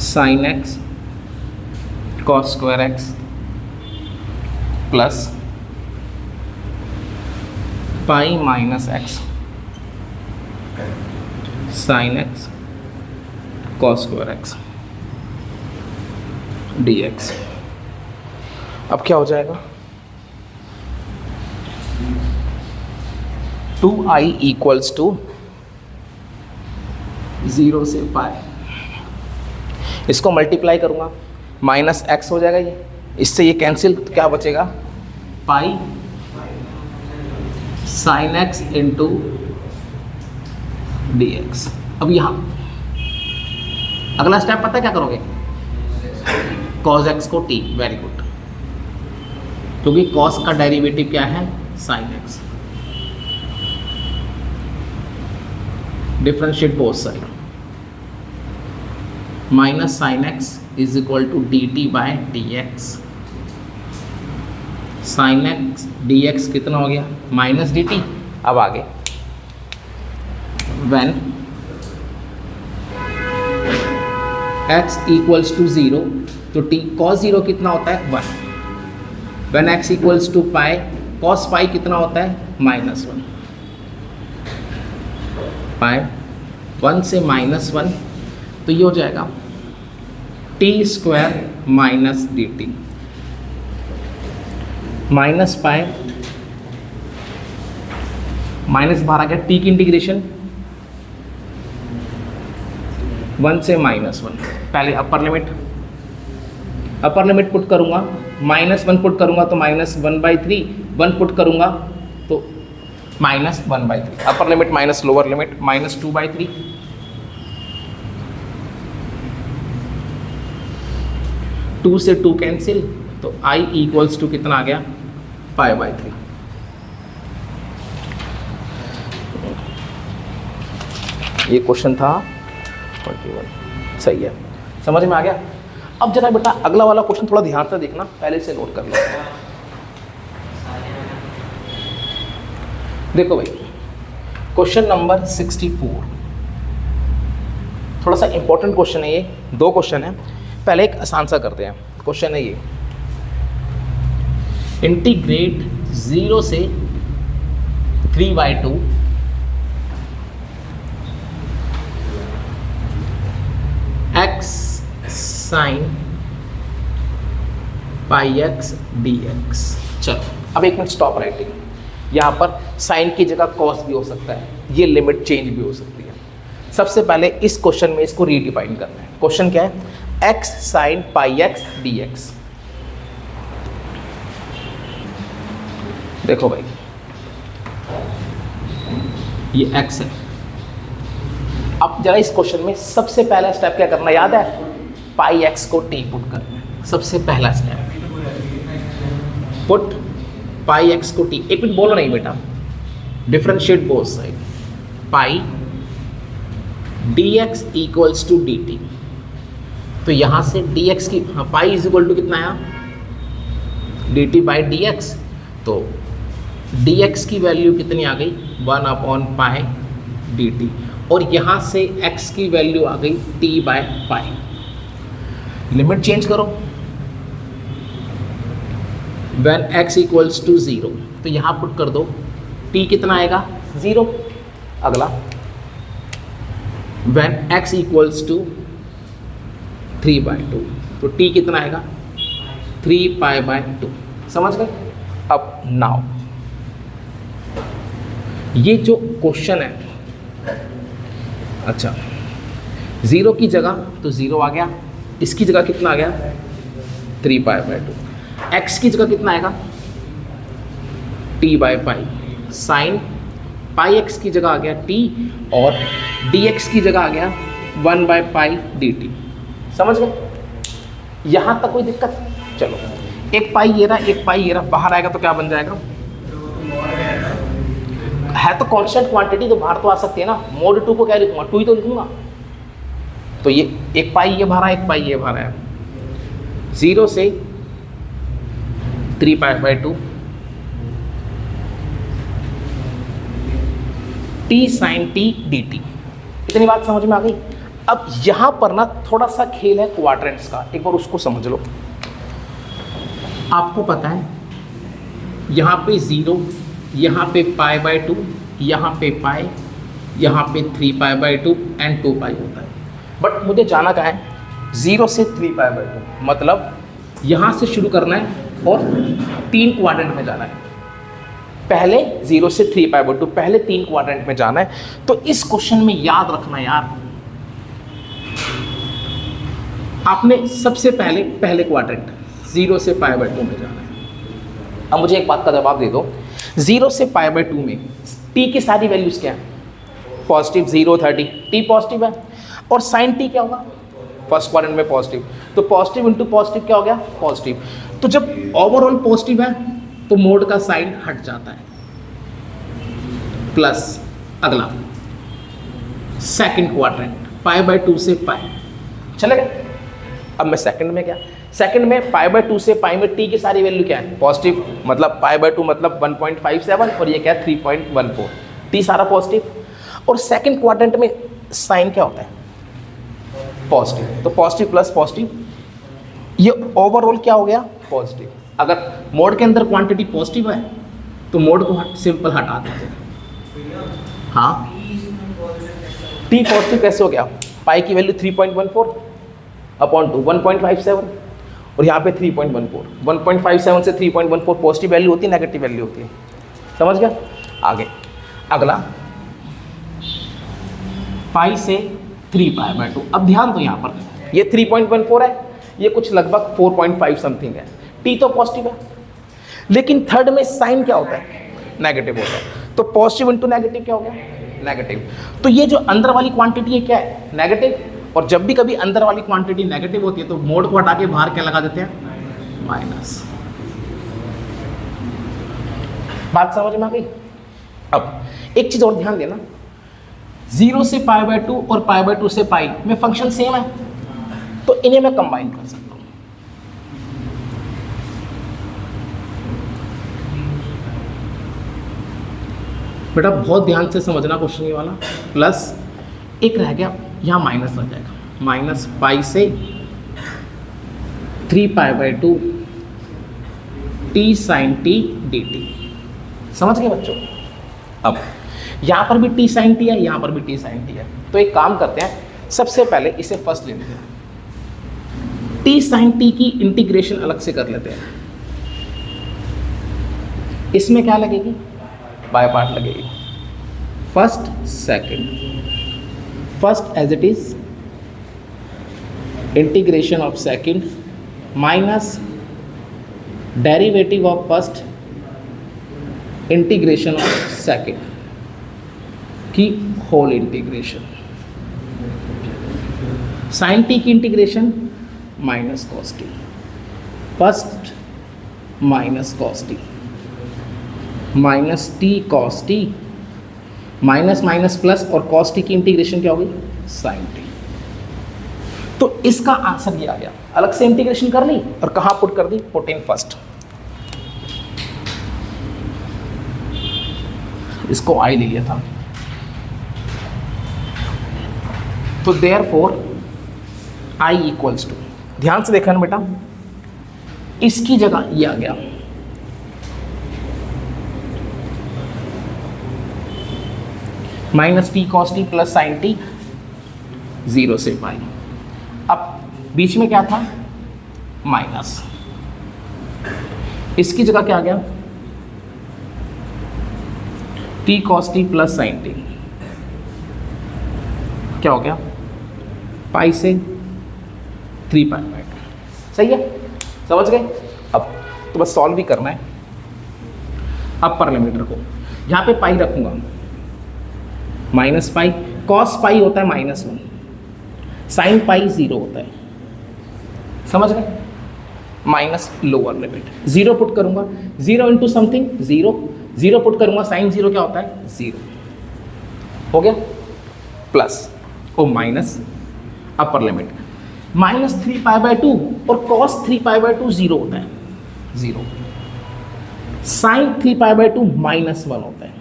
[SPEAKER 1] sine x cos square x plus pi minus x sine x cos square x dx। अब क्या हो जाएगा, 2i इक्वल्स टू 0 से पाई, इसको मल्टीप्लाई करूंगा, माइनस x हो जाएगा, ये इससे ये कैंसिल, तो क्या बचेगा, pi sine x into dx। अब यहाँ अगला स्टेप पता है क्या करोगे, cos x को t, वेरी गुड, क्योंकि cos का डेरिवेटिव क्या है, sin x, differentiate both side, minus sine x is equal to d t by d x, sine x dx कितना हो गया, माइनस डी टी। अब आगे व्हेन x इक्वल्स टू 0, तो t cos 0 कितना होता है, 1, when x equals to pi, cos pi कितना होता है, -1, पाई 1 से -1, तो ये हो जाएगा t square minus D T, minus pi minus बाहर आ गया, t की इंटीग्रेशन 1 से -1, पहले अपर लिमिट पुट करूंगा, -1 पुट करूंगा तो -1/3, 1 पुट करूंगा तो -1/3, अपर लिमिट माइनस लोअर लिमिट -2/3, 2 से 2 कैंसिल, तो i इक्वल्स टू कितना आ गया, π/3। ये क्वेश्चन था 21, सही है, समझ में आ गया। अब जरा बेटा अगला वाला क्वेश्चन थोड़ा ध्यान से देखना, पहले से नोट कर लो। देखो भाई क्वेश्चन नंबर 64, थोड़ा सा इंपॉर्टेंट क्वेश्चन है ये, 2 क्वेश्चन है, पहले एक आसान सा करते हैं। क्वेश्चन है ये, इंटीग्रेट 0 से 3/2 x sine pi x d x. चलो अब एक मिनट स्टॉप राइटिंग। यहाँ पर साइन की जगह कॉस भी हो सकता है, ये लिमिट चेंज भी हो सकती है। सबसे पहले इस क्वेश्चन में इसको रीडिफाइन करना है। क्वेश्चन क्या है? X sine pi x d x. देखो भाई, ये x है। अब जरा इस क्वेश्चन में सबसे पहला स्टेप क्या करना याद है? पाई x को t पुट करना है। सबसे पहला स्टेप पुट पाई x को t। एक मिनट बोलो नहीं बेटा, differentiate both side. Pi dx equals to dt। तो यहां से dx की पाई इज इक्वल टू कितना आया? dt by dx। तो dx की वैल्यू कितनी आ गई? 1 अपॉन पाई dt। और यहाँ से x की वैल्यू आ गई t by pi. Limit change करो। when x इक्वल्स टू 0, तो यहाँ पुट कर दो, t कितना आएगा? 0। अगला when x इक्वल्स टू 3/2, तो t कितना आएगा? 3 पाई बाय 2। समझ गए? अब नाउ ये जो क्वेश्चन है, अच्छा 0 की जगह तो 0 आ गया, इसकी जगह कितना आ गया? 3 पाई बाय 2। x की जगह कितना आएगा? t by pi. Sine pi x की जगह आ गया t, और dx की जगह आ गया 1 बाय पाई dt। समझ गए? यहाँ तक कोई दिक्कत? चलो एक पाई ये रहा, एक पाई ये रहा, बाहर आएगा तो क्या बन जाएगा? है तो कांस्टेंट क्वांटिटी, तो बाहर तो आ सकती है ना। मोड 2 को क्या लिखूंगा? 2 ही तो लिखूंगा। तो ये एक पाई ये बाहर, एक पाई ये बाहर है। 0 से 3 pi by 2 t sine t dt। इतनी बात समझ में आ गई? अब यहां पर ना थोड़ा सा खेल है क्वाड्रेंट्स का, एक बार उसको समझ लो। आपको पता है यहाँ पे 0, यहाँ पे पाई बाय 2, यहाँ पे पाई, यहाँ पे 3 पाई बाय 2 एंड 2 पाई होता है। बट मुझे जाना क्या है? 0 से 3 पाई बाय 2, मतलब यहाँ से शुरू करना है और 3 क्वाड्रेंट में जाना है। पहले 0 से 3 पाई बाय 2, पहले 3 क्वाड्रेंट में जाना है। तो इस क्वेश्चन में याद रखना यार, आपने सबसे पहले क्वाड्रेंट 0 से पाई बाय 2 में जाना है। अब मुझे एक बात का जवाब दे दो, 0 से पाई बाय 2 में t की सारी वैल्यूज क्या है? पॉजिटिव 0 30, t पॉजिटिव है। और साइन t क्या होगा? फर्स्ट क्वाड्रेंट में पॉजिटिव, तो पॉजिटिव इंटू पॉजिटिव क्या हो गया? पॉजिटिव। तो जब ओवरऑल पॉजिटिव है तो मोड का साइन हट जाता है, प्लस अगला सेकंड क्वाड्रेंट पाई बाय 2 से पाई। चलेगा? अब मैं सेकंड में क्या? सेकंड में पाई बाय 2 से पाई में t की सारी वैल्यू क्या है? पॉजिटिव, मतलब पाई बाय 2 मतलब 1.57, और ये क्या है? 3.14। t सारा पॉजिटिव। और सेकंड क्वाड्रेंट में साइन क्या होता है? पॉजिटिव। तो पॉजिटिव प्लस पॉजिटिव, ये ओवरऑल क्या हो गया? पॉजिटिव। अगर मोड के अंदर क्वांटिटी पॉजिटिव है तो मोड को सिंपल हटा देते हैं। हाँ, t पॉजिटिव कैसे हो गया? पाई की वैल्यू 3.14 अपॉन 2 1.57, और यहाँ पे 3.14। 1.57 से 3.14 पॉजिटिव वैल्यू होती है, नेगेटिव वैल्यू होती है। समझ गया? आगे अगला पाई से 3 पाई बाय 2। अब ध्यान दो, यहाँ पर ये 3.14 है, ये कुछ लगभग 4.5 समथिंग है। t तो पॉजिटिव है, लेकिन थर्ड में साइन क्या होता है? नेगेटिव होता है। तो पॉजिटिव इंटू नेगेटिव क्या हो गया? नेगेटिव। तो ये जो अंदर वाली क्वांटिटी है क्या है? नेगेटिव। और जब भी कभी अंदर वाली क्वांटिटी नेगेटिव होती है तो मोड को हटा के बाहर क्या लगा देते हैं? माइनस। बात समझ में आ गई? अब एक चीज और ध्यान देना, 0 से पाई बाय 2 और पाई बाय 2 से पाई में फंक्शन सेम है, तो इन्हें मैं कंबाइन कर सकता हूं। बेटा बहुत ध्यान से समझना क्वेश्चन ये वाला। प्लस एक रह गया, यहाँ माइनस रह जाएगा, माइनस पाई से 3 pi by 2 t sine t dt। समझ गए बच्चों? अब यहाँ पर भी t साइन t है, यहाँ पर भी t साइन t है। तो एक काम करते हैं, सबसे पहले इसे फर्स्ट ले लेते हैं, टी साइन टी की इंटीग्रेशन अलग से कर लेते हैं। इसमें क्या लगेगी, बाय पार्ट लगेगी, first second, first as it is integration of second minus derivative of first integration of second की होल इंटीग्रेशन, साइन टी की integration minus cos t, first minus cos t minus t cos t, minus minus plus, और कॉस टी की इंटीग्रेशन क्या होगी, साइन टी। तो इसका आंसर ये आ गया। अलग से इंटीग्रेशन कर ली और कहाँ पुट कर दी, पुट इन फर्स्ट। इसको आई ले लिया था, तो देयरफॉर आई इक्वल्स टू, ध्यान से देखना बेटा, इसकी जगह ये आ गया, minus t cos T plus sign T, 0 से पाई। अब बीच में क्या था, माइनस, इसकी जगह क्या आ गया, T cos T plus sign T, क्या हो गया, पाई से 3 पाई बाय 2। सही है, समझ गए। अब तो बस सॉल्व भी करना है। अपर लिमिट रखो, यहाँ पे पाई रखूंगा, माइनस पाई, कॉस पाई होता है -1, साइन पाई 0 होता है, समझ गए। माइनस लोअर लिमिट, 0 पुट करूंगा, 0 इंटू समथिंग 0, 0 पुट करूंगा, साइन 0 क्या होता है, 0 हो गया, plus o minus upper limit, -3 pi by 2 और कॉस 3 पाई बाय 2 0 होता है, 0, साइन 3 पाई बाय 2 -1 होता है,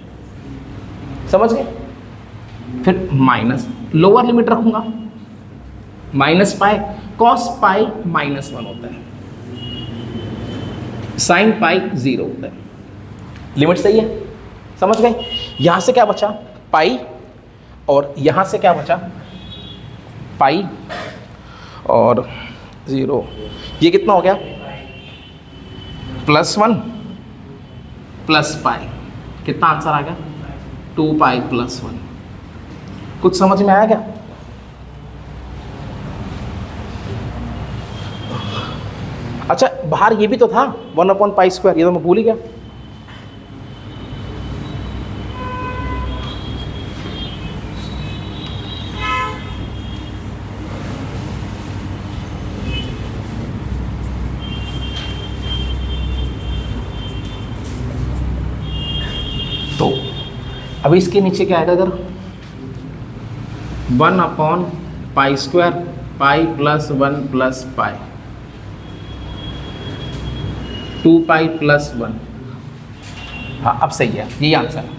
[SPEAKER 1] समझ गए। फिर माइनस लोअर लिमिट रखूंगा, माइनस पाई, कॉस पाई -1 होता है, साइन पाई 0 होता है, लिमिट सही है, समझ गए। यहां से क्या बचा, पाई, और यहां से क्या बचा, पाई और 0, ये कितना हो गया, +1 प्लस पाई, कितना आंसर आ गया, 2 पाई + 1। कुछ समझ में आया क्या? अच्छा, बाहर ये भी तो था 1/π², ये तो मैं भूल ही गया। तो अभी इसके नीचे क्या आएगा, अगर 1/π², पाई + 1 + पाई, 2 पाई + 1। हाँ, अब सही है, यही आंसर है,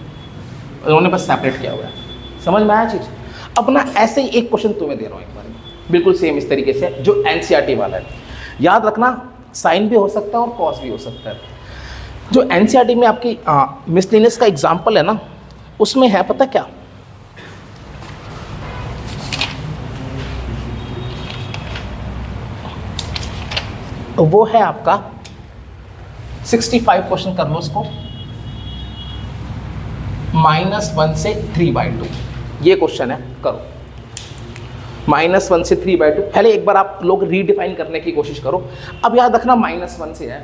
[SPEAKER 1] उन्होंने बस सेपरेट किया हुआ है, समझ में आया चीज़। अब ना ऐसे ही एक क्वेश्चन तुम्हें दे रहा हूँ एक बार, बिल्कुल सेम इस तरीके से, जो एनसीईआरटी वाला है। याद रखना, साइन भी हो सकता है और कॉस भी हो सकता है। जो एनसीईआरटी में आपकी मिसलिनियस का एग्जाम्पल है ना, उसमें है पता क्या, वो है आपका 65 क्वेश्चन कर लो उसको, -1 से 3/2, ये क्वेश्चन है, करो। -1 से 3/2, पहले एक बार आप लोग रीडिफाइन करने की कोशिश करो। अब याद रखना -1 से है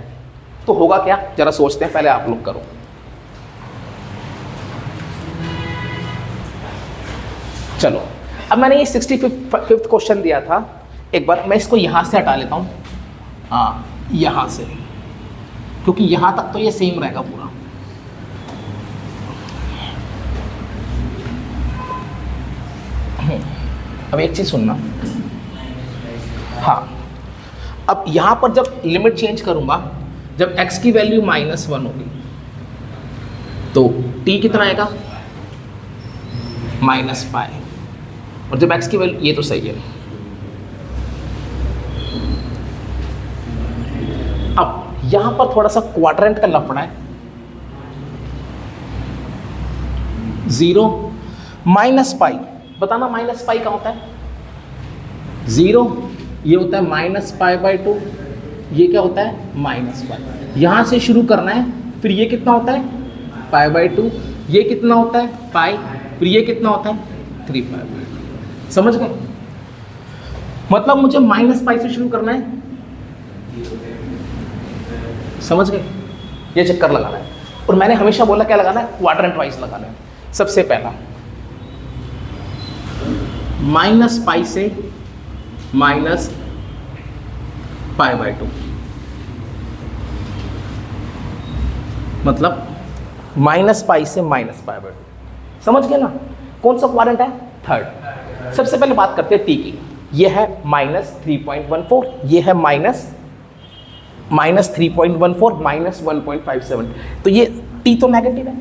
[SPEAKER 1] तो होगा क्या, जरा सोचते हैं, पहले आप लोग करो। चलो, अब मैंने ये 65th क्वेश्चन दिया था, एक बार मैं इसको यहां से हटा लेता हूं, हाँ यहाँ से, क्योंकि यहाँ तक तो ये सेम रहेगा पूरा। अब एक चीज़ सुनना, हाँ, अब यहाँ पर जब लिमिट चेंज करूँगा, जब x की वैल्यू -1 होगी तो t कितना आएगा, -π, और जब x की वैल्यू, ये तो सही है। अब यहां पर थोड़ा सा क्वाड्रेंट का लफड़ा है, 0 -π, बताना -π कहाँ होता है, 0, ये होता है -π/2, ये क्या होता है -π। यहाँ से शुरू करना है, फिर ये कितना होता है π/2, ये कितना होता है पाई, फिर ये कितना होता है 3π/2। समझ गए? मतलब मुझे -π से शुरू करना है, समझ गए? ये चक्कर लगाना है। और मैंने हमेशा बोला क्या लगाना है, क्वाड्रेंट वाइज लगाना है। सबसे पहला -π से -π/2, मतलब -π से -π/2। समझ गए ना? कौन सा क्वाड्रेंट है? थर्ड। सबसे पहले बात करते हैं टी की। ये है -3.14, ये है -3.14 -1.57। तो ये टी तो नेगेटिव है,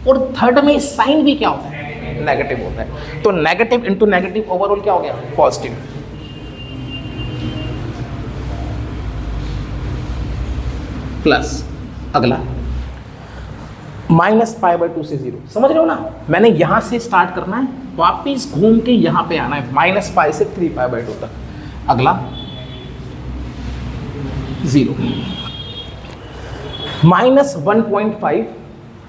[SPEAKER 1] और थर्ड में साइन भी क्या होता है, नेगेटिव होता है। तो नेगेटिव इंटू नेगेटिव ओवरऑल क्या हो गया, पॉजिटिव। प्लस अगला -π/2 से 0। समझ रहे हो ना? मैंने यहां से स्टार्ट करना है, वापिस घूम के यहां पे आना है, -π से 3π/2 तक। अगला 0, -1.5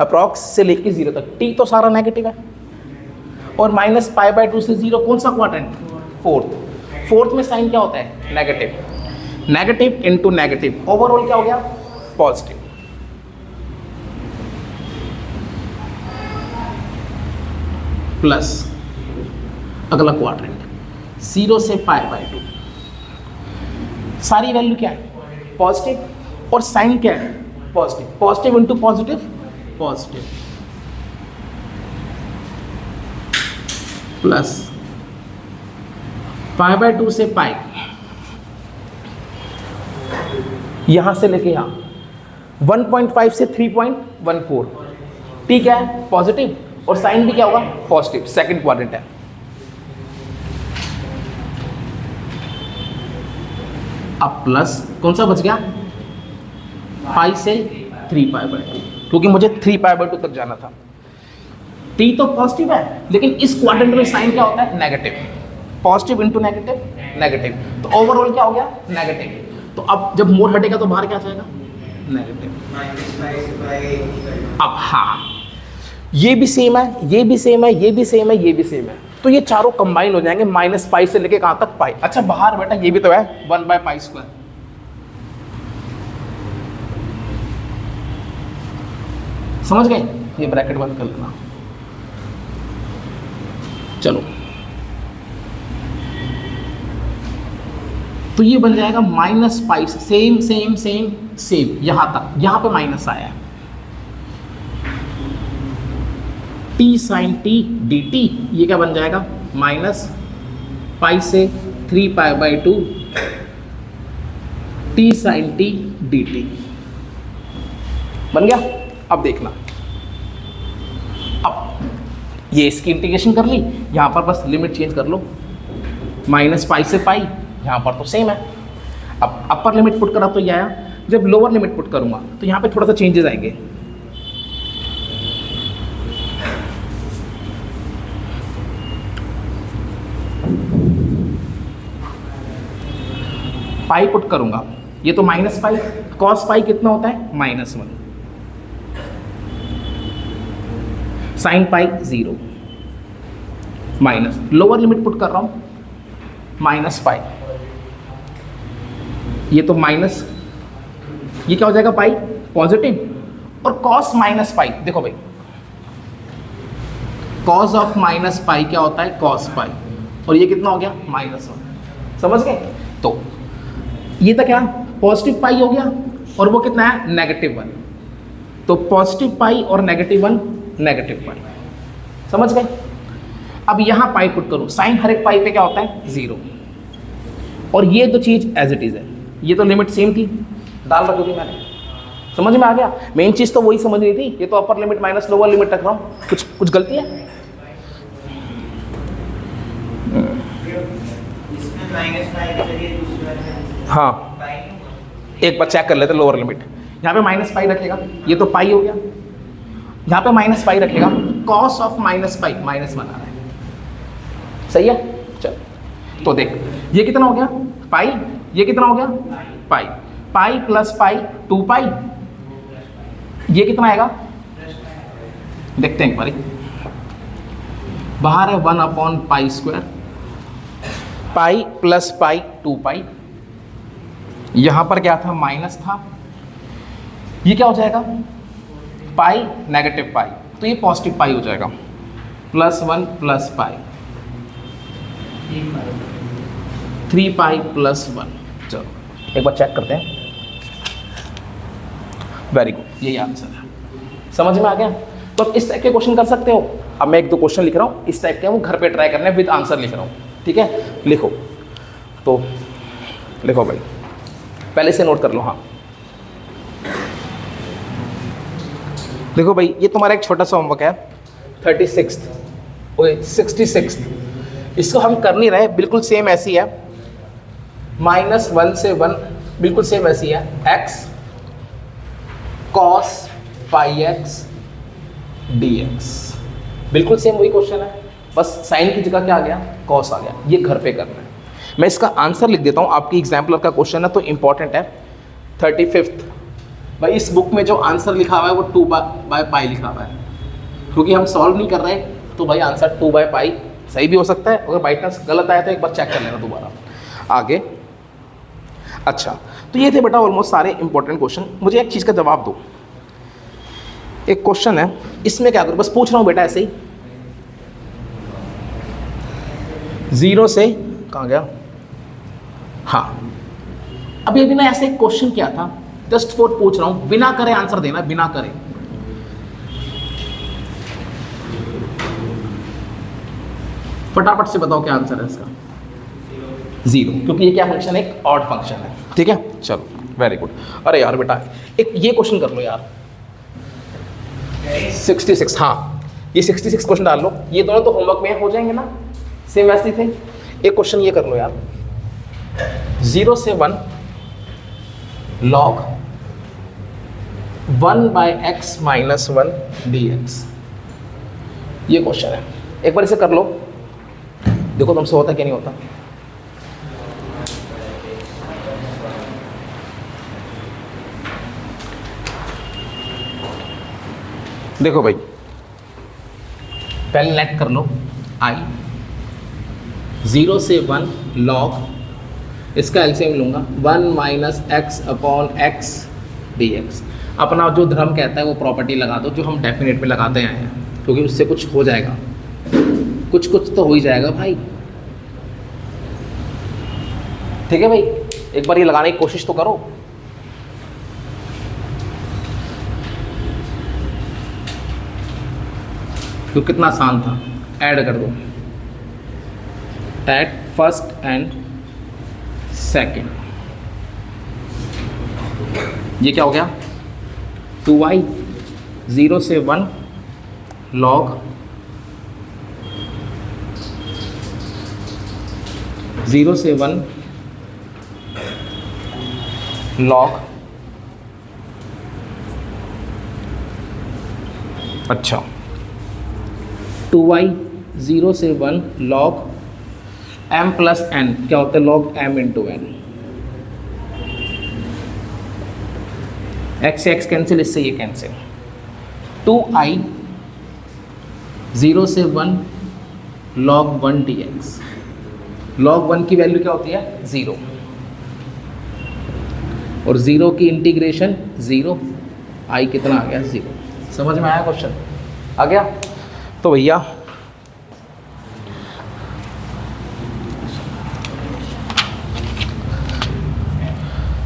[SPEAKER 1] अप्रॉक्स से लेके 0 तक। टी तो सारा नेगेटिव है, और -π/2 से 0 कौन सा क्वाड्रेंट, फोर्थ में साइन क्या होता है, negative. Negative into negative overall क्या हो गया, पॉजिटिव। प्लस अगला क्वाड्रेंट 0 से π/2, सारी वैल्यू क्या है, पॉजिटिव, और साइन क्या है, positive. Positive into positive, positive. Plus π/2 से π, यहां से लेके यहां 1.5 से 3.14। टी क्या है, पॉजिटिव, और साइन भी क्या होगा, पॉजिटिव। सेकंड क्वाड्रेंट है। अब प्लस कौन सा बच गया, π से 3π/2, क्योंकि मुझे 3π/2 तक जाना था। टी तो पॉजिटिव है, लेकिन इस क्वाड्रेंट में साइन क्या होता है, negative. Positive into negative, negative. तो ओवरऑल क्या हो गया, नेगेटिव। तो अब जब मोड़ हटेगा तो बाहर क्या जाएगा, नेगेटिव। अब हाँ, ये भी सेम है, ये भी सेम है, ये भी सेम है, ये भी सेम है। तो ये चारों कंबाइन हो जाएंगे, -π से लेके कहां तक, पाई। अच्छा बाहर बेटा ये भी तो है 1/π²। समझ गए? ये ब्रैकेट बंद कर देना। चलो, तो ये बन जाएगा -π से सेम सेम सेम सेम यहां तक, यहां पे माइनस आया है। t sin t dt, ये क्या बन जाएगा, -π से 3π/2 t sin t dt बन गया। अब देखना, अब ये इसकी इंटीग्रेशन कर ली, यहां पर बस लिमिट चेंज कर लो, -π से π, यहां पर तो सेम है। अब अपर लिमिट पुट करा तो ये आया, जब लोअर लिमिट पुट करूंगा तो यहां पे थोड़ा सा चेंजेस आएंगे। पाई पुट करूंगा, ये तो -π, cos π कितना होता है, -1, sin π 0, minus lower limit put कर रहा हूं, -π, ये तो माइनस, ये क्या हो जाएगा, पाई पॉजिटिव, और cos -π, देखो भाई cos ऑफ -π क्या होता है, cos π, और ये कितना हो गया, -1। समझ गए? तो ये तो क्या, पॉजिटिव पाई हो गया, और वो कितना है, -1। तो पॉजिटिव पाई और -1, नेगेटिव पाई। समझ गए? अब यहां पाई पुट करूं, साइन हर एक पाई पे क्या होता है, 0, और ये तो चीज एज इट इज है। ये तो लिमिट सेम थी, डाल रखी थी मैंने। समझ में आ गया? मेन चीज तो वही समझनी थी। ये तो अपर लिमिट माइनस लोअर लिमिट रख रहा हूं, कुछ गलती है? हाँ, एक बार चेक कर लेते लोअर लिमिट। यहाँ पे -π रखेगा, ये तो पाई हो गया, यहाँ पे -π रखेगा, cos ऑफ -π -1 आ रहा है। सही है? चल, तो देख ये कितना हो गया पाई, ये कितना हो गया पाई, पाई प्लस पाई 2 पाई, ये कितना आएगा देखते हैं एक बारी, बाहर है 1 upon pi square, pi plus pi 2 पाई, यहां पर क्या था माइनस था, ये क्या हो जाएगा पाई नेगेटिव पाई, तो ये पॉजिटिव पाई हो जाएगा, +1 प्लस पाई 3 पाई प्लस 1। चलो एक बार चेक करते हैं, वेरी गुड, यही आंसर है, समझ में आ गया। तो अब इस टाइप के क्वेश्चन कर सकते हो। अब मैं 1-2 क्वेश्चन लिख रहा हूँ इस टाइप के, वो घर पे ट्राई करने विद आंसर लिख रहा हूँ, ठीक है। लिखो, तो लिखो भाई, पहले से नोट कर लो। हाँ देखो भाई, ये तुम्हारा एक छोटा सा होमवर्क है 66, इसको हम कर नहीं रहे, बिल्कुल सेम ऐसी है, -1 से 1 बिल्कुल सेम ऐसी है, x cos πx dx, बिल्कुल सेम वही क्वेश्चन है, बस साइन की जगह क्या आ गया cos आ गया। ये घर पे करना है। मैं इसका आंसर लिख देता हूँ, आपकी एग्जाम्पलर का क्वेश्चन है तो इंपॉर्टेंट है। 35 भाई, इस बुक में जो आंसर लिखा हुआ है वो 2/π लिखा हुआ है, क्योंकि हम सॉल्व नहीं कर रहे हैं तो भाई आंसर 2/π सही भी हो सकता है, अगर बाई चांस गलत आया तो एक बार चेक कर लेना दोबारा। आगे, अच्छा तो ये थे बेटा ऑलमोस्ट सारे इंपॉर्टेंट क्वेश्चन। मुझे एक चीज़ का जवाब दो, एक क्वेश्चन है, इसमें क्या करूँ, बस पूछ रहा हूँ बेटा ऐसे ही, 0 से कहाँ गया, हाँ अभी अभी ना ऐसे एक क्वेश्चन क्या था, जस्ट फॉर पूछ रहा हूँ, बिना करे आंसर देना, बिना करे। फटाफट से बताओ क्या आंसर है इसका, 0, क्योंकि ये क्या फंक्शन है, एक ऑड फंक्शन है, ठीक है। चलो वेरी गुड। अरे यार बेटा एक ये क्वेश्चन कर लो यार, 66, हाँ ये 66 क्वेश्चन डाल लो, ये दोनों तो होमवर्क में हो जाएंगे ना, सेम वैसे थे। एक क्वेश्चन ये कर लो यार, 0 से 1 log 1/x - 1 dx, ये क्वेश्चन है, एक बार इसे कर लो, देखो तुमसे होता क्या नहीं होता। देखो भाई, पहले नेट कर लो, i 0 से 1 log, इसका एलसीएम लूँगा 1 - x अपॉन x dx। अपना जो धर्म कहता है वो प्रॉपर्टी लगा दो, जो हम डेफिनेट में लगाते आए हैं, क्योंकि उससे कुछ हो जाएगा, कुछ तो हो ही जाएगा भाई, ठीक है भाई। एक बार ये लगाने की कोशिश तो करो। तो कितना आसान था, ऐड कर दो, एट फर्स्ट एंड सेकेंड, ये क्या हो गया 2y 0 से 1 log 0 से 1 log, अच्छा 2y 0 से 1 log m प्लस n, क्या होता है log m into n, x से x कैंसिल, इससे ये कैंसिल, 2i 0 से 1 log 1 dx, log 1 की वैल्यू क्या होती है 0, और 0 की इंटीग्रेशन 0, i कितना आ गया 0। समझ में आया क्वेश्चन, आ गया। तो भैया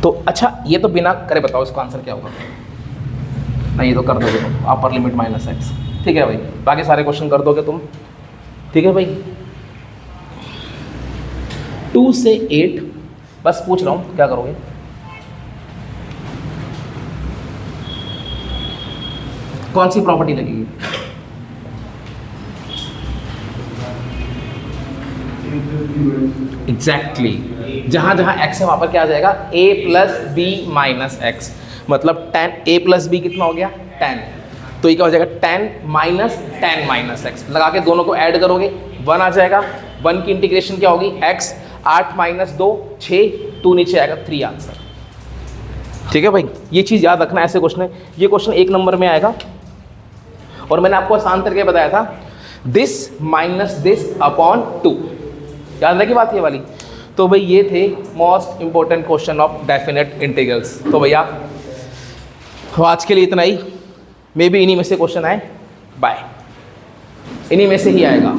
[SPEAKER 1] तो अच्छा, ये तो बिना करे बताओ इसका आंसर क्या होगा, नहीं ये तो कर दोगे तुम, अपर लिमिट -x, ठीक है भाई। बाकी सारे क्वेश्चन कर दोगे तुम, ठीक है भाई। 2 से 8, बस पूछ रहा हूँ क्या करोगे, कौन सी प्रॉपर्टी लगेगी, एग्जैक्टली, जहाँ जहाँ x है वहाँ पर क्या आ जाएगा a + b - x, मतलब tan a + b कितना हो गया 10, तो ये क्या हो जाएगा 10 - x, लगा के दोनों को ऐड करोगे 1 आ जाएगा, 1 की इंटीग्रेशन क्या होगी x, 8 माइनस 2 6, 2 नीचे आएगा 3 आंसर। ठीक है भाई, ये चीज़ याद रखना, ऐसे क्वेश्चन है, ये क्वेश्चन 1 नंबर में आएगा। और मैंने आपको आसान करके बताया था दिस माइनस दिस अपॉन 2, याद रखी बात ये वाली। तो भाई ये थे most important question of definite integrals. तो भैया आज के लिए इतना ही, मे बी इन्हीं में से क्वेश्चन आए, बाय, इन्हीं में से ही आएगा।